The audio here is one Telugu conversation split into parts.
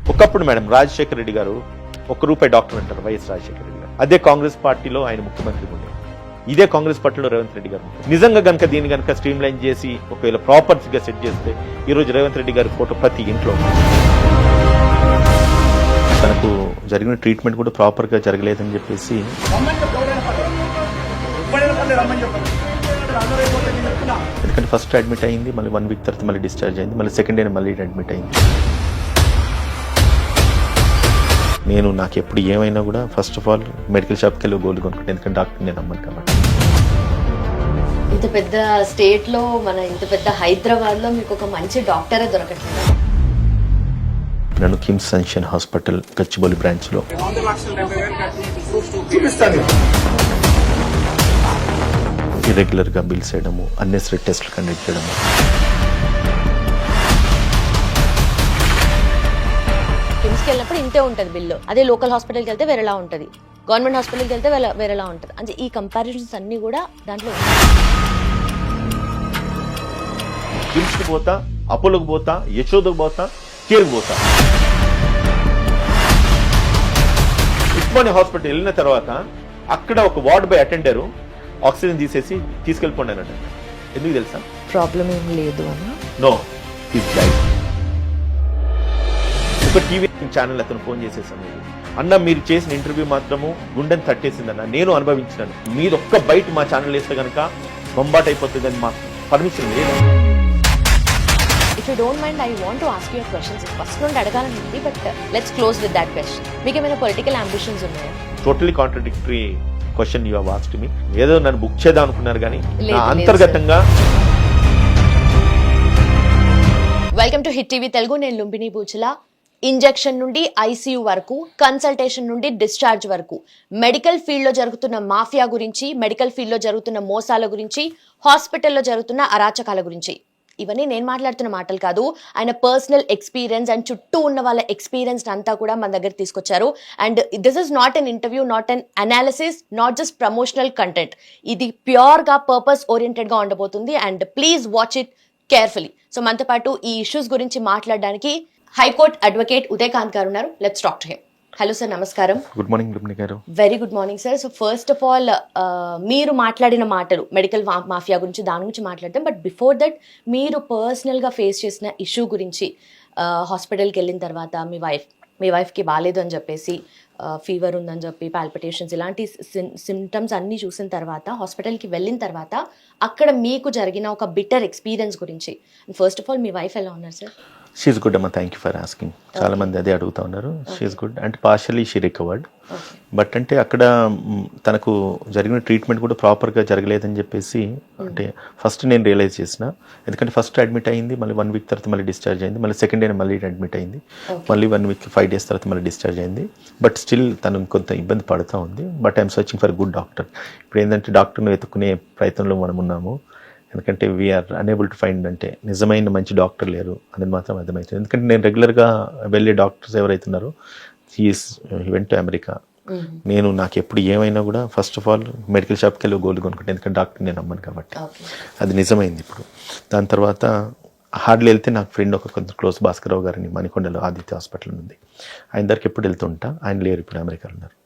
ఒకప్పుడు మేడం రాజశేఖర రెడ్డి గారు ₹1 డాక్టర్ అంటారు వైఎస్ రాజశేఖర రెడ్డి గారు. అదే కాంగ్రెస్ పార్టీలో ఆయన ముఖ్యమంత్రి ఉండే, ఇదే కాంగ్రెస్ పార్టీలో రేవంత్ రెడ్డి గారు. నిజంగా కనుక దీన్ని కనుక స్ట్రీమ్ లైన్ చేసి ఒకవేళ ప్రాపర్గా సెట్ చేస్తే ఈ రోజు రేవంత్ రెడ్డి గారి ఫోటో ప్రతి ఇంట్లో. తనకు జరిగిన ట్రీట్మెంట్ కూడా ప్రాపర్గా జరగలేదని చెప్పేసి ఎందుకంటే ఫస్ట్ అడ్మిట్ అయింది, మళ్ళీ 1 వీక్ తర్వాత మళ్ళీ డిశ్చార్జ్ అయింది, మళ్ళీ సెకండ్ డే మళ్ళీ అడ్మిట్ అయింది. నేను నాకు ఎప్పుడు ఏమైనా కూడా ఫస్ట్ ఆఫ్ ఆల్ మెడికల్ షాప్కి వెళ్ళి గోల్డ్ కొనుక్కుంటే, ఎందుకంటే డాక్టర్ నేను నమ్మను కాబట్టి. ఇంత పెద్ద స్టేట్ లో ఇంత పెద్ద హైదరాబాద్ లో మీకు ఒక మంచి డాక్టరే దొరకట్లేదు. నన్ను KIMS sunshine hospital Gachibowli branch లో ఇర్రెగ్యులర్ గా బిల్స్ చేయడము, అన్నెసరీ టెస్ట్లు కండక్ట్ చేయడము, కిమ్స్కి వెళ్ళినప్పుడు ఇంతే ఉంటుంది బిల్లు. అదే లోకల్ హాస్పిటల్కి వెళ్తే వేరేలా ఉంటుంది, గవర్నమెంట్ హాస్పిటల్కి వెళ్తే వేరేలా ఉంటుంది. అంటే ఈ కంపారిజన్స్ అన్ని కూడా దాంట్లో కిమ్స్కి పోతా, అపోలోకి పోతా, యశోదకు పోతా, కేర్కి పోతా. ఉస్మానియా హాస్పిటల్ వెళ్ళిన తర్వాత అక్కడ ఒక వార్డ్ బై అటెండర్ ఆక్సిజన్ తీసేసి తీసుకెళ్ళిపోండి అన్నట్టు. ఎందుకు తెలుసా? ప్రాబ్లం ఏం లేదు అన్న. No, is life. ఒక టీవీ ఛానల్ అతను ఫోన్ చేసేసాను, అన్న మీరు చేసిన ఇంటర్వ్యూ మాత్రము గుండెని తట్టేసిందన్న, నేను అనుభవించినాను, మీరు ఒక్క బయట మా ఛానల్ వేస్తే కనుక బొంబాట్ అయిపోతుందని మా పర్మిషన్ లేదు. If you don't mind, I want to ask you a question. First నుండి అడగాలని ఉంది, but let's close with that question. మీకు ఏమైనా పొలిటికల్ అంబిషన్స్ ఉన్నాయా? Totally contradictory question you have asked me. ఏదో నన్ను బుక్ చేద్దాం అనుకున్నారు కానీ అంతర్గతంగా. Welcome to hit TV Telugu. నేను లుంబిని బూచల. ఇంజెక్షన్ నుండి ఐసీయూ వరకు, కన్సల్టేషన్ నుండి డిశ్చార్జ్ వరకు, మెడికల్ ఫీల్డ్ లో జరుగుతున్న మాఫియా గురించి, మెడికల్ ఫీల్డ్ లో జరుగుతున్న మోసాల గురించి, హాస్పిటల్లో జరుగుతున్న అరాచకాల గురించి, ఇవన్నీ నేను మాట్లాడుతున్న మాటలు కాదు. ఆయన పర్సనల్ ఎక్స్పీరియన్స్ అండ్ చుట్టూ ఉన్న వాళ్ళ ఎక్స్పీరియన్స్ అంతా కూడా మన దగ్గర తీసుకొచ్చారు. And this is not an interview, not an analysis, not just promotional content. ఇది ప్యూర్ గా పర్పస్ ఓరియంటెడ్ గా ఉండబోతుంది. And please watch it carefully. So మనతో పాటు ఈ ఇష్యూస్ గురించి మాట్లాడడానికి హైకోర్టు అడ్వకేట్ ఉదయకాంత్ గారు ఉన్నారు. Let's talk to him. Hello sir, నమస్కారం. గుడ్ మార్నింగ్ లుంబిని గారు. Very good morning sir. So first of all మీరు మాట్లాడిన మాటలు మెడికల్ మాఫియా గురించి, దాని గురించి మాట్లాడతాం. బట్ బిఫోర్ దట్, మీరు పర్సనల్గా ఫేస్ చేసిన ఇష్యూ గురించి, హాస్పిటల్కి వెళ్ళిన తర్వాత మీ వైఫ్కి బాగాలేదు అని చెప్పేసి, ఫీవర్ ఉందని చెప్పి, పాల్పిటేషన్స్, ఇలాంటి సిమ్టమ్స్ అన్నీ చూసిన తర్వాత, హాస్పిటల్కి వెళ్ళిన తర్వాత అక్కడ మీకు జరిగిన ఒక బిటర్ ఎక్స్పీరియన్స్ గురించి. First of all, me wife ఎలా ఉన్నారు సార్? షీఈస్ గుడ్ అమ్మా, థ్యాంక్ యూ ఫర్ ఆస్కింగ్. చాలా మంది అదే అడుగుతా ఉన్నారు. షీఈస్ గుడ్ అంటే పార్షియలీ షీ రికవర్డ్, బట్ అంటే అక్కడ తనకు జరిగిన ట్రీట్మెంట్ కూడా ప్రాపర్గా జరగలేదని చెప్పేసి అంటే ఫస్ట్ నేను రియలైజ్ చేసిన. ఎందుకంటే ఫస్ట్ అడ్మిట్ అయింది, మళ్ళీ 1 వీక్ తర్వాత మళ్ళీ డిశ్చార్జ్ అయింది, మళ్ళీ సెకండ్ డే మళ్ళీ అడ్మిట్ అయింది, మళ్ళీ 1 వీక్ 5 డేస్ తర్వాత మళ్ళీ డిశ్చార్జ్ అయింది. బట్ స్టిల్ తను కొంత ఇబ్బంది పడుతూ ఉంది. But I'm searching for good doctor. ఇప్పుడు ఏంటంటే డాక్టర్ను వెతుక్కునే ప్రయత్నంలో మనం ఉన్నాము. ఎందుకంటే వీఆర్ అనేబుల్ టు ఫైండ్, అంటే నిజమైన మంచి డాక్టర్ లేరు అనేది మాత్రం అర్థమవుతుంది. ఎందుకంటే నేను రెగ్యులర్గా వెళ్ళే డాక్టర్స్ ఎవరైతున్నారో హీ వెంట్ టు అమెరికా. నేను నాకు ఎప్పుడు ఏమైనా కూడా ఫస్ట్ ఆఫ్ ఆల్ మెడికల్ షాప్కి వెళ్ళి గోల్డ్ కొనుక్కుంటే, ఎందుకంటే డాక్టర్ నేను నమ్మను కాబట్టి. అది నిజమైంది. ఇప్పుడు దాని తర్వాత హార్డ్లీ వెళ్తే నాకు ఫ్రెండ్ ఒక కొంచెం క్లోజ్ భాస్కరరావు గారిని మణికొండలో ఆదిత్య హాస్పిటల్ ఉంది, ఆయన దగ్గరికి ఎప్పుడు వెళ్తుంటా. ఆయన లేరు, ఇప్పుడు అమెరికాలో ఉన్నారు.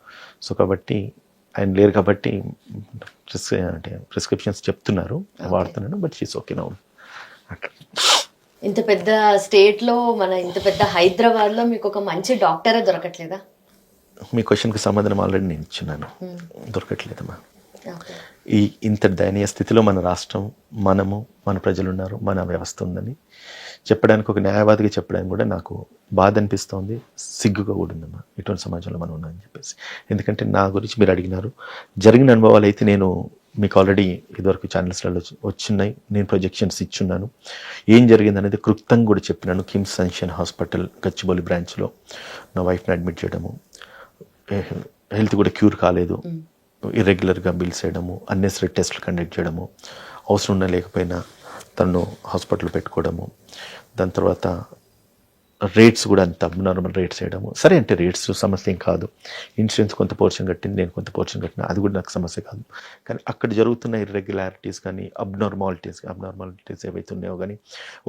సో కాబట్టి ఆయన లేరు కాబట్టి అంటే ప్రిస్క్రిప్షన్స్ చెప్తున్నారు, వాడుతున్నాను. But she's okay now. అట్లా ఇంత పెద్ద స్టేట్ లో, ఇంత పెద్ద హైదరాబాద్ లో మీకు ఒక మంచి డాక్టరే దొరకట్లేదా? మీ క్వశ్చన్కి సమాధానం ఆల్రెడీ నేను ఇచ్చున్నాను, దొరకట్లేదమ్మా. ఇంత దయనీయ స్థితిలో మన రాష్ట్రం, మనము, మన ప్రజలు ఉన్నారు, మన వ్యవస్థ ఉందని చెప్పడానికి, ఒక న్యాయవాదిగా చెప్పడానికి కూడా నాకు బాధ అనిపిస్తోంది, సిగ్గుగా కూడా ఉందమ్మా. ఇటువంటి సమాజంలో మనం ఉన్నామని చెప్పేసి. ఎందుకంటే నా గురించి మీరు అడిగినారు, జరిగిన అనుభవాలు అయితే నేను మీకు ఆల్రెడీ ఇదివరకు ఛానల్స్లలో వచ్చినాయి, నేను ప్రొజెక్షన్స్ ఇచ్చున్నాను. ఏం జరిగింది అనేది క్లుప్తంగా కూడా చెప్పినాను. కిమ్స్ సన్షైన్ హాస్పిటల్ గచ్చిబౌలి బ్రాంచ్లో నా వైఫ్ని అడ్మిట్ చేయడము, హెల్త్ కూడా క్యూర్ కాలేదు, ఇర్రెగ్యులర్గా బిల్స్ చేయడము, అన్నెసరీ టెస్ట్లు కండక్ట్ చేయడము, అవసరం ఉన్నా లేకపోయినా తను హాస్పిటల్ పెట్టుకోవడము, దాని తర్వాత రేట్స్ కూడా అంత అబ్నార్మల్ రేట్స్ వేయడము. సరే అంటే రేట్స్ సమస్య ఏం కాదు, ఇన్సూరెన్స్ కొంత పోర్షన్ కట్టింది, నేను కొంత పోర్షన్ కట్టిన, అది కూడా నాకు సమస్య కాదు. కానీ అక్కడ జరుగుతున్న ఇర్రెగ్యులారిటీస్ కానీ అబ్నార్మాలిటీస్ ఏవైతే ఉన్నాయో కానీ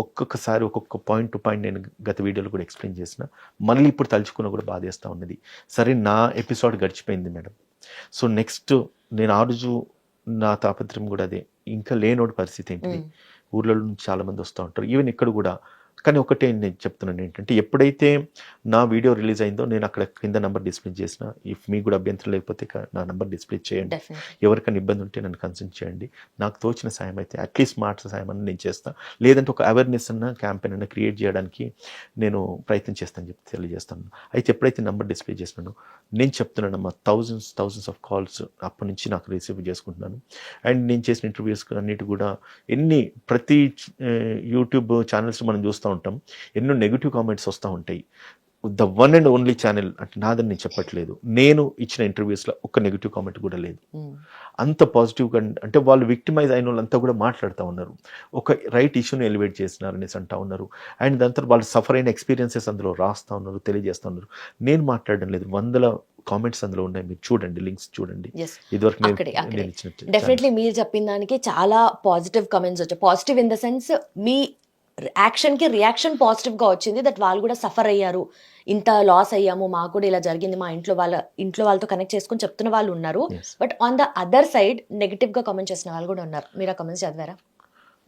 ఒక్కొక్కసారి ఒక్కొక్క పాయింట్ టు పాయింట్ నేను గత వీడియోలో కూడా ఎక్స్ప్లెయిన్ చేసిన, మళ్ళీ ఇప్పుడు తలుచుకున్న కూడా బాధేస్తూ ఉన్నది. సరే నా ఎపిసోడ్ గడిచిపోయింది మేడం, సో నెక్స్ట్ నేను ఆ రోజు నా తాపత్రయం కూడా అదే, ఇంకా లేనోడి పరిస్థితి ఏంటిది, ఊర్లలో నుంచి చాలామంది వస్తూ ఉంటారు, ఈవెన్ ఇక్కడ కూడా. కానీ ఒకటే నేను చెప్తున్నాను ఏంటంటే, ఎప్పుడైతే నా వీడియో రిలీజ్ అయిందో నేను అక్కడ కింద నెంబర్ డిస్ప్లే చేసిన, ఇఫ్ మీకు కూడా అభ్యంతరం లేకపోతే నా నెంబర్ డిస్ప్లే చేయండి, ఎవరికైనా ఇబ్బంది ఉంటే నన్ను కన్సల్ట్ చేయండి, నాకు తోచిన సాయం అయితే అట్లీస్ట్ మాట సాయం అని నేను చేస్తాను, లేదంటే ఒక అవేర్నెస్ అన్న క్యాంపెయిన్ అన్న క్రియేట్ చేయడానికి నేను ప్రయత్నం చేస్తాను చెప్పి తెలియజేస్తాను. అయితే ఎప్పుడైతే నెంబర్ డిస్ప్లే చేసినానో నేను చెప్తున్నానమ్మా, థౌజండ్స్ ఆఫ్ కాల్స్ అప్పటి నుంచి నాకు రిసీవ్ చేసుకుంటున్నాను. అండ్ నేను చేసిన ఇంటర్వ్యూస్ అన్నిటి కూడా ప్రతి యూట్యూబ్ ఛానల్స్ మనం చూస్తూ ఉంటాం, ఎన్నో నెగిటివ్ కామెంట్స్ వస్తూ ఉంటాయి. The one and only channel అంటే నాదని నేను చెప్పట్లేదు, నేను ఇచ్చిన ఇంటర్వ్యూస్లో ఒక్క నెగిటివ్ కామెంట్ కూడా లేదు. అంత పాజిటివ్గా, అంటే వాళ్ళు విక్టిమైజ్ అయిన వాళ్ళంతా కూడా మాట్లాడుతూ ఉన్నారు, ఒక రైట్ ఇష్యూని ఎలివేట్ చేసినారు అనేసి అంటూ ఉన్నారు. అండ్ దాని తర్వాత వాళ్ళు సఫర్ అయిన ఎక్స్పీరియన్సెస్ అందులో రాస్తూ ఉన్నారు, తెలియజేస్తూ ఉన్నారు. నేను మాట్లాడడం లేదు, వందల కామెంట్స్ అందులో ఉన్నాయి, మీరు చూడండి, లింక్స్ చూడండి. ఇదివరకు నేను ఇచ్చినట్టు డెఫినెట్లీ మీరు చెప్పిన దానికి చాలా పాజిటివ్ కామెంట్స్ వచ్చాయి. పాజిటివ్ ఇన్ ద సెన్స్ మీ యాక్షన్కి రియాక్షన్ పాజిటివ్గా వచ్చింది, దట్ వాళ్ళు కూడా సఫర్ అయ్యారు, ఇంత లాస్ అయ్యాము, మాకు కూడా ఇలా జరిగింది, మా ఇంట్లో వాళ్ళతో కనెక్ట్ చేసుకుని చెప్తున్న వాళ్ళు ఉన్నారు. But on the other side నెగిటివ్గా కామెంట్ చేసిన వాళ్ళు కూడా ఉన్నారు. మీరు ఆ కామెంట్స్ చదివారా?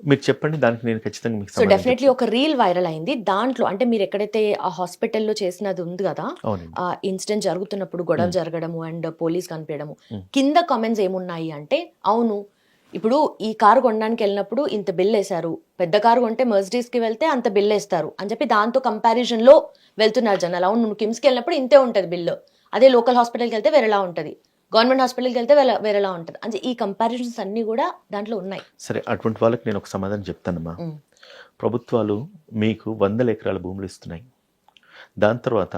మీరు చెప్పండి, దానికి నేను ఖచ్చితంగా మీకు. సో డెఫినెట్లీ ఒక రీల్ వైరల్ అయింది, దాంట్లో అంటే మీరు ఎక్కడైతే ఆ హాస్పిటల్లో చేసినది ఉంది కదా, ఆ ఇన్సిడెంట్ జరుగుతున్నప్పుడు గొడవ జరగడము అండ్ పోలీస్ కనిపించడము, కింద కామెంట్స్ ఏమున్నాయి అంటే, అవును ఇప్పుడు ఈ కారు కొనడానికి వెళ్ళినప్పుడు ఇంత బిల్ వేశారు, పెద్ద కారు కొంటే మర్సిడీస్కి వెళ్తే అంత బిల్ వేస్తారు అని చెప్పి దాంతో కంపారిజన్లో వెళ్తున్నారు జనాలు. అవును, నువ్వు కిమ్స్కి వెళ్ళినప్పుడు ఇంతే ఉంటుంది బిల్లు, అదే లోకల్ హాస్పిటల్కి వెళ్తే వేరేలా ఉంటుంది, గవర్నమెంట్ హాస్పిటల్కి వెళ్తే వేరేలా ఉంటుంది అంటే ఈ కంపారిజన్స్ అన్నీ కూడా దాంట్లో ఉన్నాయి. సరే, అటువంటి వాళ్ళకి నేను ఒక సమాధానం చెప్తానమ్మా. ప్రభుత్వాలు మీకు 100 ఎకరాల భూములు ఇస్తున్నాయి, దాని తర్వాత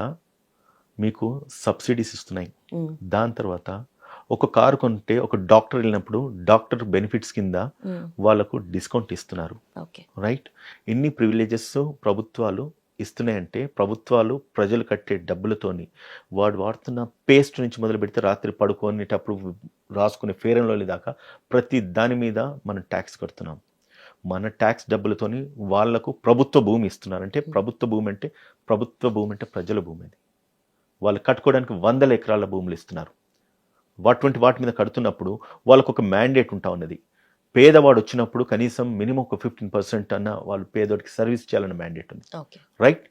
మీకు సబ్సిడీస్ ఇస్తున్నాయి, దాని తర్వాత ఒక కారు కొంటే ఒక డాక్టర్ వెళ్ళినప్పుడు డాక్టర్ బెనిఫిట్స్ కింద వాళ్ళకు డిస్కౌంట్ ఇస్తున్నారు, రైట్? ఇన్ని ప్రివిలేజెస్ ప్రభుత్వాలు ఇస్తున్నాయంటే, ప్రభుత్వాలు ప్రజలు కట్టే డబ్బులతోని వాడుతున్న పేస్ట్ నుంచి మొదలు పెడితే రాత్రి పడుకునేటప్పుడు రాసుకునే ఫేర్ అండ్ లవ్లీ దాకా ప్రతి దాని మీద మనం ట్యాక్స్ కడుతున్నాం. మన ట్యాక్స్ డబ్బులతోని వాళ్లకు ప్రభుత్వ భూమి ఇస్తున్నారు. అంటే ప్రభుత్వ భూమి అంటే ప్రజల భూమి, అది వాళ్ళు కట్టుకోవడానికి 100 ఎకరాల భూములు ఇస్తున్నారు. వాటి మీద కడుతున్నప్పుడు వాళ్ళకు ఒక మ్యాండేట్ ఉంటా ఉన్నది, పేదవాడు వచ్చినప్పుడు కనీసం మినిమం ఒక 15% అన్న వాళ్ళు పేదవాడికి సర్వీస్ చేయాలన్న మ్యాండేట్ ఉంది, రైట్?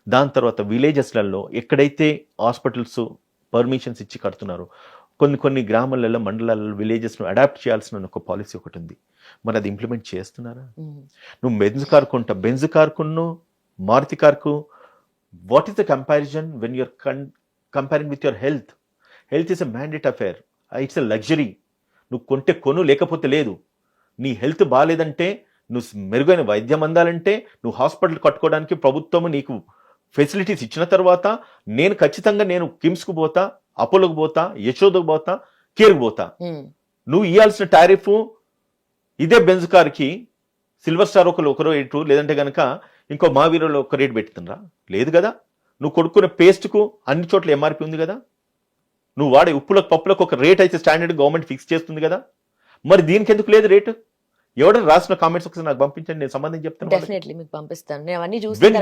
దాని తర్వాత విలేజెస్లలో ఎక్కడైతే హాస్పిటల్స్ పర్మిషన్స్ ఇచ్చి కడుతున్నారో, కొన్ని గ్రామాలలో, మండలాలలో విలేజెస్ను అడాప్ట్ చేయాల్సిన ఒక పాలసీ ఒకటి ఉంది. మరి అది ఇంప్లిమెంట్ చేస్తున్నారా? నువ్వు బెంజ్ కార్కును మారుతి కార్కు, what is the comparison when you're comparing with your health? Health is a mandate affair, it's a luxury. నువ్వు కొంటే కొను, లేకపోతే లేదు. నీ హెల్త్ బాగాలేదంటే, నువ్వు మెరుగైన వైద్యం అందాలంటే, నువ్వు హాస్పిటల్ కట్టుకోవడానికి ప్రభుత్వం నీకు ఫెసిలిటీస్ ఇచ్చిన తర్వాత నేను ఖచ్చితంగా కిమ్స్కు పోతా, అపోలోకి పోతా, యశోదకు పోతా, కేర్కి పోతా. నువ్వు ఇవ్వాల్సిన టారిఫ్ ఇదే బెంజ్ కార్కి సిల్వర్ స్టార్ ఒక రేటు, లేదంటే కనుక ఇంకో మావీరులో ఒక రేటు పెడుతుండ్రా? లేదు కదా. నువ్వు కొడుకునే పేస్ట్కు అన్ని చోట్ల ఎంఆర్పి ఉంది కదా. నువ్వు వాడే ఉప్పులకు పప్పులకు ఒక రేట్ అయితే స్టాండర్డ్ గవర్నమెంట్ ఫిక్స్ చేస్తుంది కదా. మరి దీనికి ఎందుకు లేదు రేటు? ఎవరైనా రాసిన కామెంట్స్ ఒకసారి నాకు పంపించండి, నేను సంబంధం చెప్తాను. డెఫినెట్లీ మీకు పంపిస్తాను. నేను అవన్నీ చూసి when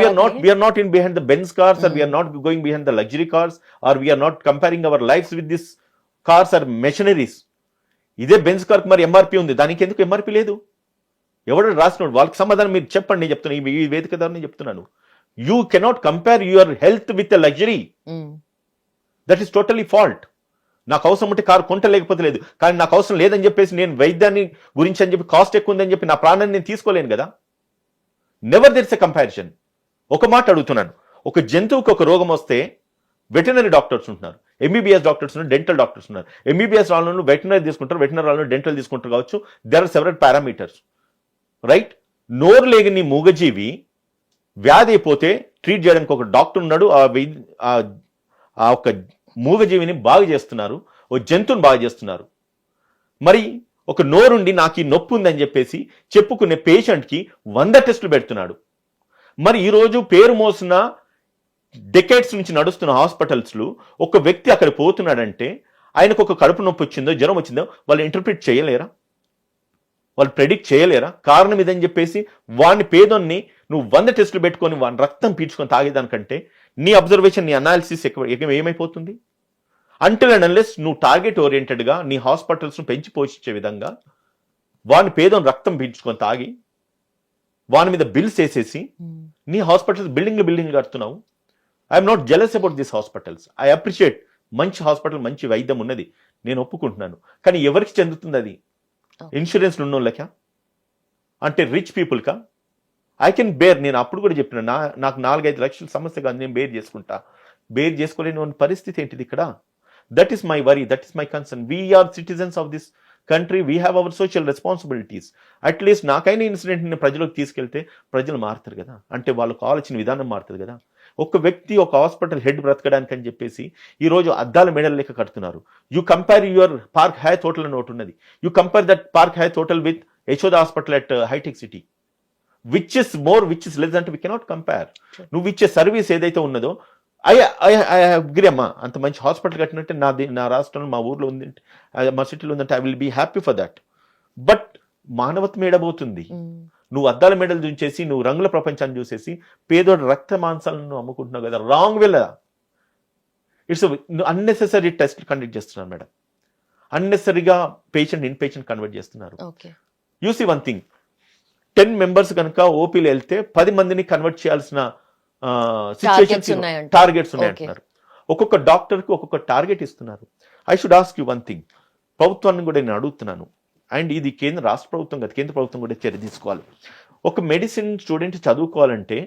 we are not in behind the Benz cars, or we are not going behind the luxury cars, or we are not comparing our lives with this cars or machineries. ఇదే బెంజ్ కార్ మరి ఎంఆర్పి ఉంది, దానికి ఎందుకు ఎంఆర్పి లేదు? ఎవరైనా రాసినోడు వాళ్ళకి సమాధానం మీరు చెప్పండి. నేను చెప్తున్నాను, ఈ వేదిక ద్వారా నేను చెప్తున్నాను. You cannot compare your health with a luxury. That is totally fault. నాకు అవసరం ఉంటే కారు కొంటలేకపోతే లేదు, కానీ నాకు అవసరం లేదని చెప్పేసి నేను వైద్యాన్ని గురించి అని చెప్పి కాస్ట్ ఎక్కువ ఉందని చెప్పి నా ప్రాణాన్ని నేను తీసుకోలేను కదా. Never there is a comparison. ఒక మాట అడుగుతున్నాను, ఒక జంతువుకి ఒక రోగం వస్తే వెటర్నరీ డాక్టర్స్ ఉంటున్నారు, ఎంబీబీఎస్ డాక్టర్స్ ఉన్నారు, డెంటల్ డాక్టర్స్ ఉన్నారు. ఎంబీబీఎస్ వాళ్ళను వెటర్నరీ తీసుకుంటారు, వెటర్నరీ వాళ్ళను డెంటల్ తీసుకుంటారు కావచ్చు. There are several parameters, right? నోరు లేని మూగజీవి వ్యాధి అయిపోతే ట్రీట్ చేయడానికి ఒక డాక్టర్ ఉన్నాడు. ఆ ఒక మూగజీవిని బాగు చేస్తున్నారు, ఓ జంతువుని బాగు చేస్తున్నారు. మరి ఒక నోరుండి నాకు ఈ నొప్పి ఉందని చెప్పేసి చెప్పుకునే పేషెంట్కి 100 టెస్టులు పెడుతున్నాడు. మరి ఈరోజు పేరు మోసిన డెకేడ్స్ నుంచి నడుస్తున్న హాస్పిటల్స్లో ఒక వ్యక్తి అక్కడ పోతున్నాడంటే ఆయనకు ఒక కడుపు నొప్పి వచ్చిందో జ్వరం వచ్చిందో వాళ్ళు ఇంటర్ప్రిట్ చేయలేరా, వాళ్ళు ప్రెడిక్ట్ చేయలేరా? కారణం ఇదని చెప్పేసి వాడిని పేదోన్ని నువ్వు 100 టెస్టులు పెట్టుకొని వాడిని రక్తం పీల్చుకొని తాగేదానికంటే నీ అబ్జర్వేషన్, నీ అనాలిసిస్ ఏమైపోతుంది? అంటిల్ అండ్ అన్లెస్ నువ్వు టార్గెట్ ఓరియంటెడ్గా నీ హాస్పిటల్స్ను పెంచి పోషించే విధంగా వాడిని పేదోని రక్తం పీల్చుకొని తాగి వాని మీద బిల్స్ వేసేసి నీ హాస్పిటల్స్ బిల్డింగ్ కడుతున్నావు. I'm not jealous about this hospitals. I appreciate, మంచి హాస్పిటల్, మంచి వైద్యం ఉన్నది, నేను ఒప్పుకుంటున్నాను. కానీ ఎవరికి చెందుతుంది అది? ఇన్సూరెన్స్ ఉన్న వాళ్ళకా, అంటే రిచ్ పీపుల్కా? I can bear. నేను అప్పుడు కూడా చెప్పిన నాకు 4-5 లక్షల సమస్య కాదు, నేను బేర్ చేసుకుంటా. బేర్ చేసుకోలేని పరిస్థితి ఏంటిది ఇక్కడ? That is my worry, that is my concern. We are citizens of this country, we have our social responsibilities. At least నాకైనా ఇన్సిడెంట్ని ప్రజలకు తీసుకెళ్తే ప్రజలు మారుతారు కదా, అంటే వాళ్ళకు ఆలోచన విధానం మారుతుంది కదా. ఒక వ్యక్తి ఒక హాస్పిటల్ హెడ్ బ్రతకడానికి అని చెప్పేసి ఈరోజు అద్దాల మెడల్ లెక్క కడుతున్నారు. You compare your Park Hyatt hotel అని ఒకటి ఉన్నది, you compare that Park Hyatt hotel with Yashoda hospital at హైటెక్ City. Which is more, which is less అంటే వీ కెనాట్ కంపేర్. నువ్వు ఇచ్చే సర్వీస్ ఏదైతే ఉన్నదో ఐ అగ్రీ అమ్మా, అంత మంచి హాస్పిటల్ కట్టినట్టే నా రాష్ట్రంలో, మా ఊర్లో ఉంది, మా సిటీలో ఉందంటే I will be happy for that. But మానవత్వం ఏడబోతుంది? నువ్వు అద్దాల మెడలు చూసేసి, నువ్వు రంగుల ప్రపంచాన్ని చూసేసి పేదోడు రక్త మాంసాలను అమ్ముకుంటున్నావు కదా, రాంగ్ వేలా. ఇట్స్ అన్నెసెసరీ టెస్ట్ కండక్ట్ చేస్తున్నారు మేడం, అన్నెసరీగా పేషెంట్ ఇన్ పేషెంట్ కన్వర్ట్ చేస్తున్నారు. You see one thing, 10 members కనుక ఓపీలో వెళ్తే 10 మందిని కన్వర్ట్ చేయాల్సిన టార్గెట్స్ ఉన్నాయంటున్నారు. ఒక్కొక్క డాక్టర్కి ఒక్కొక్క టార్గెట్ ఇస్తున్నారు. I should ask you one thing, ప్రభుత్వాన్ని కూడా నేను అడుగుతున్నాను, అండ్ ఇది రాష్ట్ర ప్రభుత్వం కదా, కేంద్ర ప్రభుత్వం కూడా చర్య తీసుకోవాలి. ఒక మెడిసిన్ స్టూడెంట్ చదువుకోవాలంటే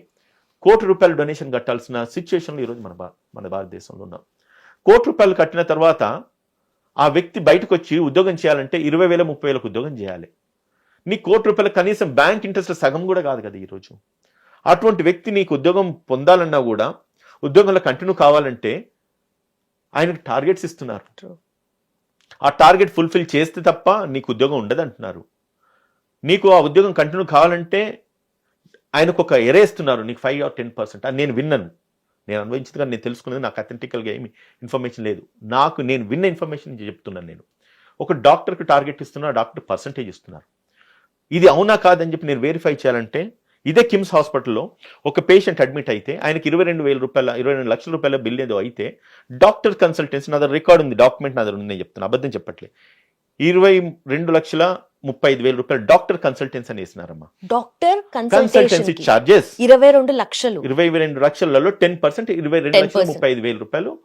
₹1,00,00,000 డొనేషన్ కట్టాల్సిన సిచ్యువేషన్లో ఈరోజు మన భారతదేశంలో ఉన్నాం. ₹1,00,00,000 కట్టిన తర్వాత ఆ వ్యక్తి బయటకు వచ్చి ఉద్యోగం చేయాలంటే 20,000 30,000 ఉద్యోగం చేయాలి. నీ ₹1,00,00,000 కనీసం బ్యాంక్ ఇంట్రెస్ట్ సగం కూడా కాదు కదా ఈరోజు. అటువంటి వ్యక్తి నీకు ఉద్యోగం పొందాలన్నా కూడా, ఉద్యోగంలో కంటిన్యూ కావాలంటే ఆయనకు టార్గెట్స్ ఇస్తున్నారు. ఆ టార్గెట్ ఫుల్ఫిల్ చేస్తే తప్ప నీకు ఉద్యోగం ఉండదు అంటున్నారు. నీకు ఆ ఉద్యోగం కంటిన్యూ కావాలంటే ఆయనకు ఒక ఎరేస్తున్నారు, నీకు 5 or 10%. అని నేను విన్నాను, నేను అనుభవించింది కానీ నేను తెలుసుకున్నది, నాకు అథెంటికల్గా ఏమి ఇన్ఫర్మేషన్ లేదు. నేను విన్న ఇన్ఫర్మేషన్ చెప్తున్నాను. నేను ఒక డాక్టర్కి టార్గెట్ ఇస్తున్నా, డాక్టర్ పర్సంటేజ్ ఇస్తున్నారు. ఇది అవునా కాదని చెప్పి నేను వెరిఫై చేయాలంటే, ఇదే కిమ్స్ హాస్పిటల్లో ఒక పేషెంట్ అడ్మిట్ అయితే ఆయనకి ₹22,000 లక్షల బిల్ ఏదో అయితే, డాక్టర్ కన్సల్టెన్సీ, నా దగ్గర రికార్డ్ ఉంది, డాక్యుమెంట్ నా దగ్గర ఉంది, నేను చెప్తాను, అబద్ధం చెప్పట్లే, ₹22,35,000 డాక్టర్ కన్సల్టెన్సీ అని వేసినారమ్మా. డాక్టర్ కన్సల్టెన్సీ చార్జెస్ 22 లక్షలు. 22 లక్షలలో 10% ₹22,35,000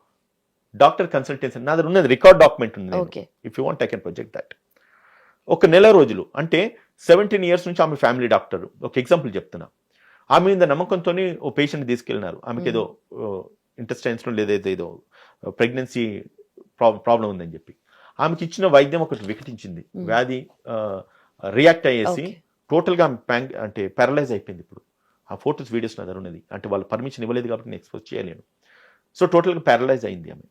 డాక్టర్ కన్సల్టెన్సీ. నా దగ్గర ఉన్నది, రికార్డ్ డాక్యుమెంట్ ఉంది. If you want I can project that. ఒక నెల రోజులు అంటే 17 years నుంచి ఆమె ఫ్యామిలీ డాక్టర్. ఒక ఎగ్జాంపుల్ చెప్తున్నా. ఆమె మీద నమ్మకంతో ఓ పేషెంట్ తీసుకెళ్ళినారు. ఆమెకి ఏదో ఇంటెస్టైన్స్లో ఏదో ప్రెగ్నెన్సీ ప్రాబ్లం ఉందని చెప్పి ఆమెకి ఇచ్చిన వైద్యం ఒకటి వికటించింది. వ్యాధి రియాక్ట్ అయ్యేసి టోటల్గా అంటే పారలైజ్ అయిపోయింది. ఇప్పుడు ఆ ఫోటోస్ వీడియోస్ నా దగ్గర ఉన్నది. అంటే వాళ్ళు పర్మిషన్ ఇవ్వలేదు కాబట్టి నేను ఎక్స్పోజ్ చేయలేను. సో టోటల్గా పారలైజ్ అయింది ఆమె.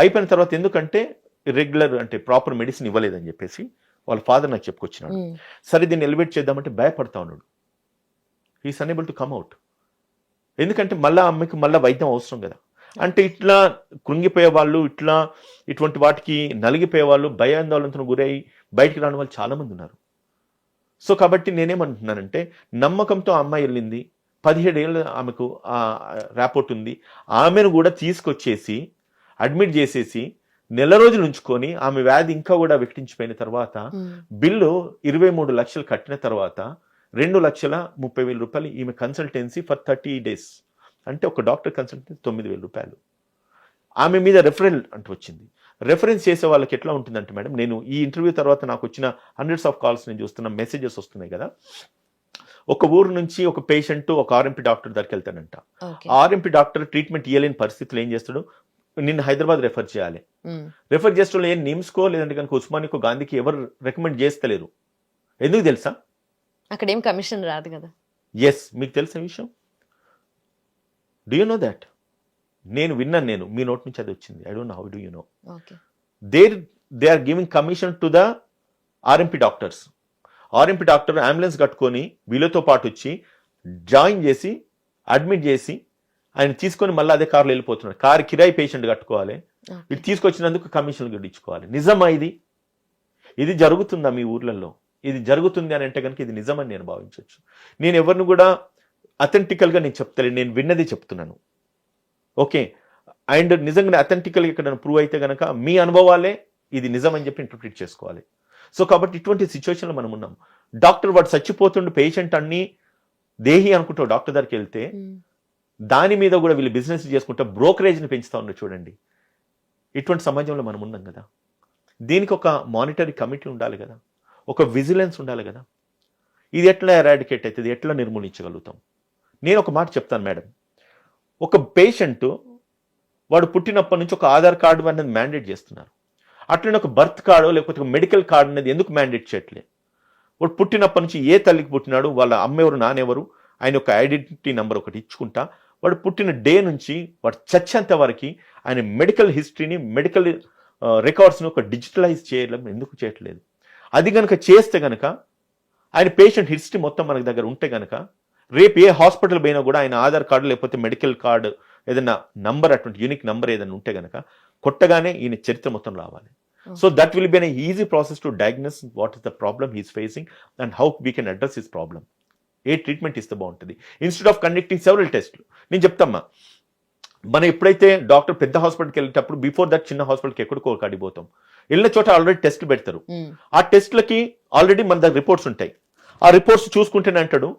అయిపోయిన తర్వాత ఎందుకంటే రెగ్యులర్ అంటే ప్రాపర్ మెడిసిన్ ఇవ్వలేదని చెప్పేసి వాళ్ళ ఫాదర్ నాకు చెప్పుకొచ్చినాడు. సరే దీన్ని ఎలివేట్ చేద్దామంటే భయపడతా ఉన్నాడు. He's unable to come out. ఎందుకంటే మళ్ళీ అమ్మకి మళ్ళీ వైద్యం అవసరం కదా. అంటే ఇట్లా కృంగిపోయే వాళ్ళు, ఇటువంటి వాటికి నలిగిపోయే వాళ్ళు, భయాందోళనతో గురై బయటికి రాని వాళ్ళు చాలామంది ఉన్నారు. సో కాబట్టి నేనేమంటున్నానంటే, నమ్మకంతో అమ్మాయి వెళ్ళింది, 17 ఏళ్ళు ఆమెకు ర్యాపోర్ట్ ఉంది, ఆమెను కూడా తీసుకొచ్చేసి అడ్మిట్ చేసేసి నెల రోజులు ఉంచుకొని ఆమె వ్యాధి ఇంకా కూడా వికటించిపోయిన తర్వాత బిల్లు 23 లక్షలు కట్టిన తర్వాత ₹2,30,000 ఈమె కన్సల్టెన్సీ ఫర్ 30 days. అంటే ఒక డాక్టర్ కన్సల్టెన్సీ ₹9,000. ఆమె మీద రెఫరెల్ అంటూ వచ్చింది. రెఫరెన్స్ చేసే వాళ్ళకి ఎట్లా ఉంటుందంటే మేడం, నేను ఈ ఇంటర్వ్యూ తర్వాత నాకు వచ్చిన హండ్రెడ్స్ ఆఫ్ కాల్స్ నేను చూస్తున్న మెసేజెస్ వస్తున్నాయి కదా. ఒక ఊరు నుంచి ఒక పేషెంట్ ఒక ఆర్ఎంపీ డాక్టర్ దగ్గరికి వెళ్తాడంట. ఆర్ఎంపీ డాక్టర్ ట్రీట్మెంట్ ఇవ్వలేని పరిస్థితులు ఏం చేస్తాడు, నిన్ను హైదరాబాద్ రెఫర్ చేయాలి. రెఫర్ చేసిన ఏం నిమ్స్కో లేదంటే కనుక ఉస్మానికో గాంధీకి ఎవరు రికమెండ్ చేస్తలేరు. ఎందుకు తెలుసా? అక్కడ ఏం కమిషన్ రాదు కదా. ఎస్, మీకు తెలిసిన విషయం. Do you know that? నేను విన్నాను, మీ నోట్ నుంచి అది వచ్చింది. I don't know how do you know. They are giving commission to the RMP doctors. RMP doctor ambulance కట్టుకొని వీళ్ళతో పాటు వచ్చి జాయిన్ చేసి అడ్మిట్ చేసి ఆయన తీసుకొని మళ్ళీ అదే కారులో వెళ్ళిపోతున్నాడు. కారు కిరాయి పేషెంట్ కట్టుకోవాలి, ఇది తీసుకొచ్చినందుకు కమిషన్లు గడించుకోవాలి. నిజమా ఇది జరుగుతుందా మీ ఊర్లలో? ఇది జరుగుతుంది అని అంటే కనుక ఇది నిజమని నేను భావించవచ్చు. నేను ఎవరిని కూడా అథెంటికల్గా నేను చెప్తలేను, నేను విన్నది చెప్తున్నాను. ఓకే, అండ్ నిజంగానే అథెంటికల్గా ఇక్కడ ప్రూవ్ అయితే కనుక మీ అనుభవాలే ఇది నిజం అని చెప్పి ఇంటర్ప్రిట్ చేసుకోవాలి. సో కాబట్టి ఇటువంటి సిచ్యువేషన్లో మనం ఉన్నాం. డాక్టర్ వాడు చచ్చిపోతుండే పేషెంట్ అన్ని దేహి అనుకుంటూ డాక్టర్ దగ్గరికి వెళ్తే దాని మీద కూడా వీళ్ళు బిజినెస్ చేసుకుంటే బ్రోకరేజ్ని పెంచుతా ఉన్నారు. చూడండి, ఇటువంటి సమాజంలో మనం ఉన్నాం కదా. దీనికి ఒక మానిటరీ కమిటీ ఉండాలి కదా, ఒక విజిలెన్స్ ఉండాలి కదా. ఇది ఎట్లా ఎరాడికేట్ అవుతుంది, ఎట్లా నిర్మూలించగలుగుతాం? నేను ఒక మాట చెప్తాను మేడం. ఒక పేషెంట్ వాడు పుట్టినప్పటి నుంచి ఒక ఆధార్ కార్డు అనేది మ్యాండేట్ చేస్తున్నారు. అట్లనే ఒక బర్త్ కార్డు లేకపోతే ఒక మెడికల్ కార్డు అనేది ఎందుకు మ్యాండేట్ చేయట్లేదు? వాడు పుట్టినప్పటి నుంచి ఏ తల్లికి పుట్టినాడు, వాళ్ళ అమ్మ ఎవరు, నాన్నెవరు, ఆయన ఒక ఐడెంటిటీ నెంబర్ ఒకటి ఇచ్చుకుంటా వాడు పుట్టిన డే నుంచి వాడు చచ్చేంత వరకు ఆయన మెడికల్ హిస్టరీని, మెడికల్ రికార్డ్స్ని ఒక డిజిటలైజ్ చేయడం ఎందుకు చేయట్లేదు? అది కనుక చేస్తే కనుక ఆయన పేషెంట్ హిస్టరీ మొత్తం మనకి దగ్గర ఉంటే కనుక రేపు ఏ హాస్పిటల్ పోయినా కూడా ఆయన ఆధార్ కార్డు లేకపోతే మెడికల్ కార్డు ఏదైనా నంబర్, అటువంటి యూనిక్ నంబర్ ఏదైనా ఉంటే కనుక కొట్టగానే ఈయన చరిత్ర మొత్తం రావాలి. So that will be an easy process to diagnose what is the problem he's facing and how we can address his problem. A treatment ఇస్తే బాగుంటుంది ఇన్స్టెడ్ ఆఫ్ కండక్టింగ్ సెవరల్ టెస్ట్లు. నేను చెప్తామ్మా, మనం ఎప్పుడైతే డాక్టర్ పెద్ద హాస్పిటల్కి వెళ్ళేటప్పుడు బిఫోర్ దట్ చిన్న హాస్పిటల్కి ఎక్కడికో అడిగిపోతాం. వెళ్ళిన చోట ఆల్రెడీ టెస్ట్లు పెడతారు. ఆ టెస్ట్లకి ఆల్రెడీ మన దగ్గర రిపోర్ట్స్ ఉంటాయి. ఆ రిపోర్ట్స్ చూసుకుంటేనే అంటాడు,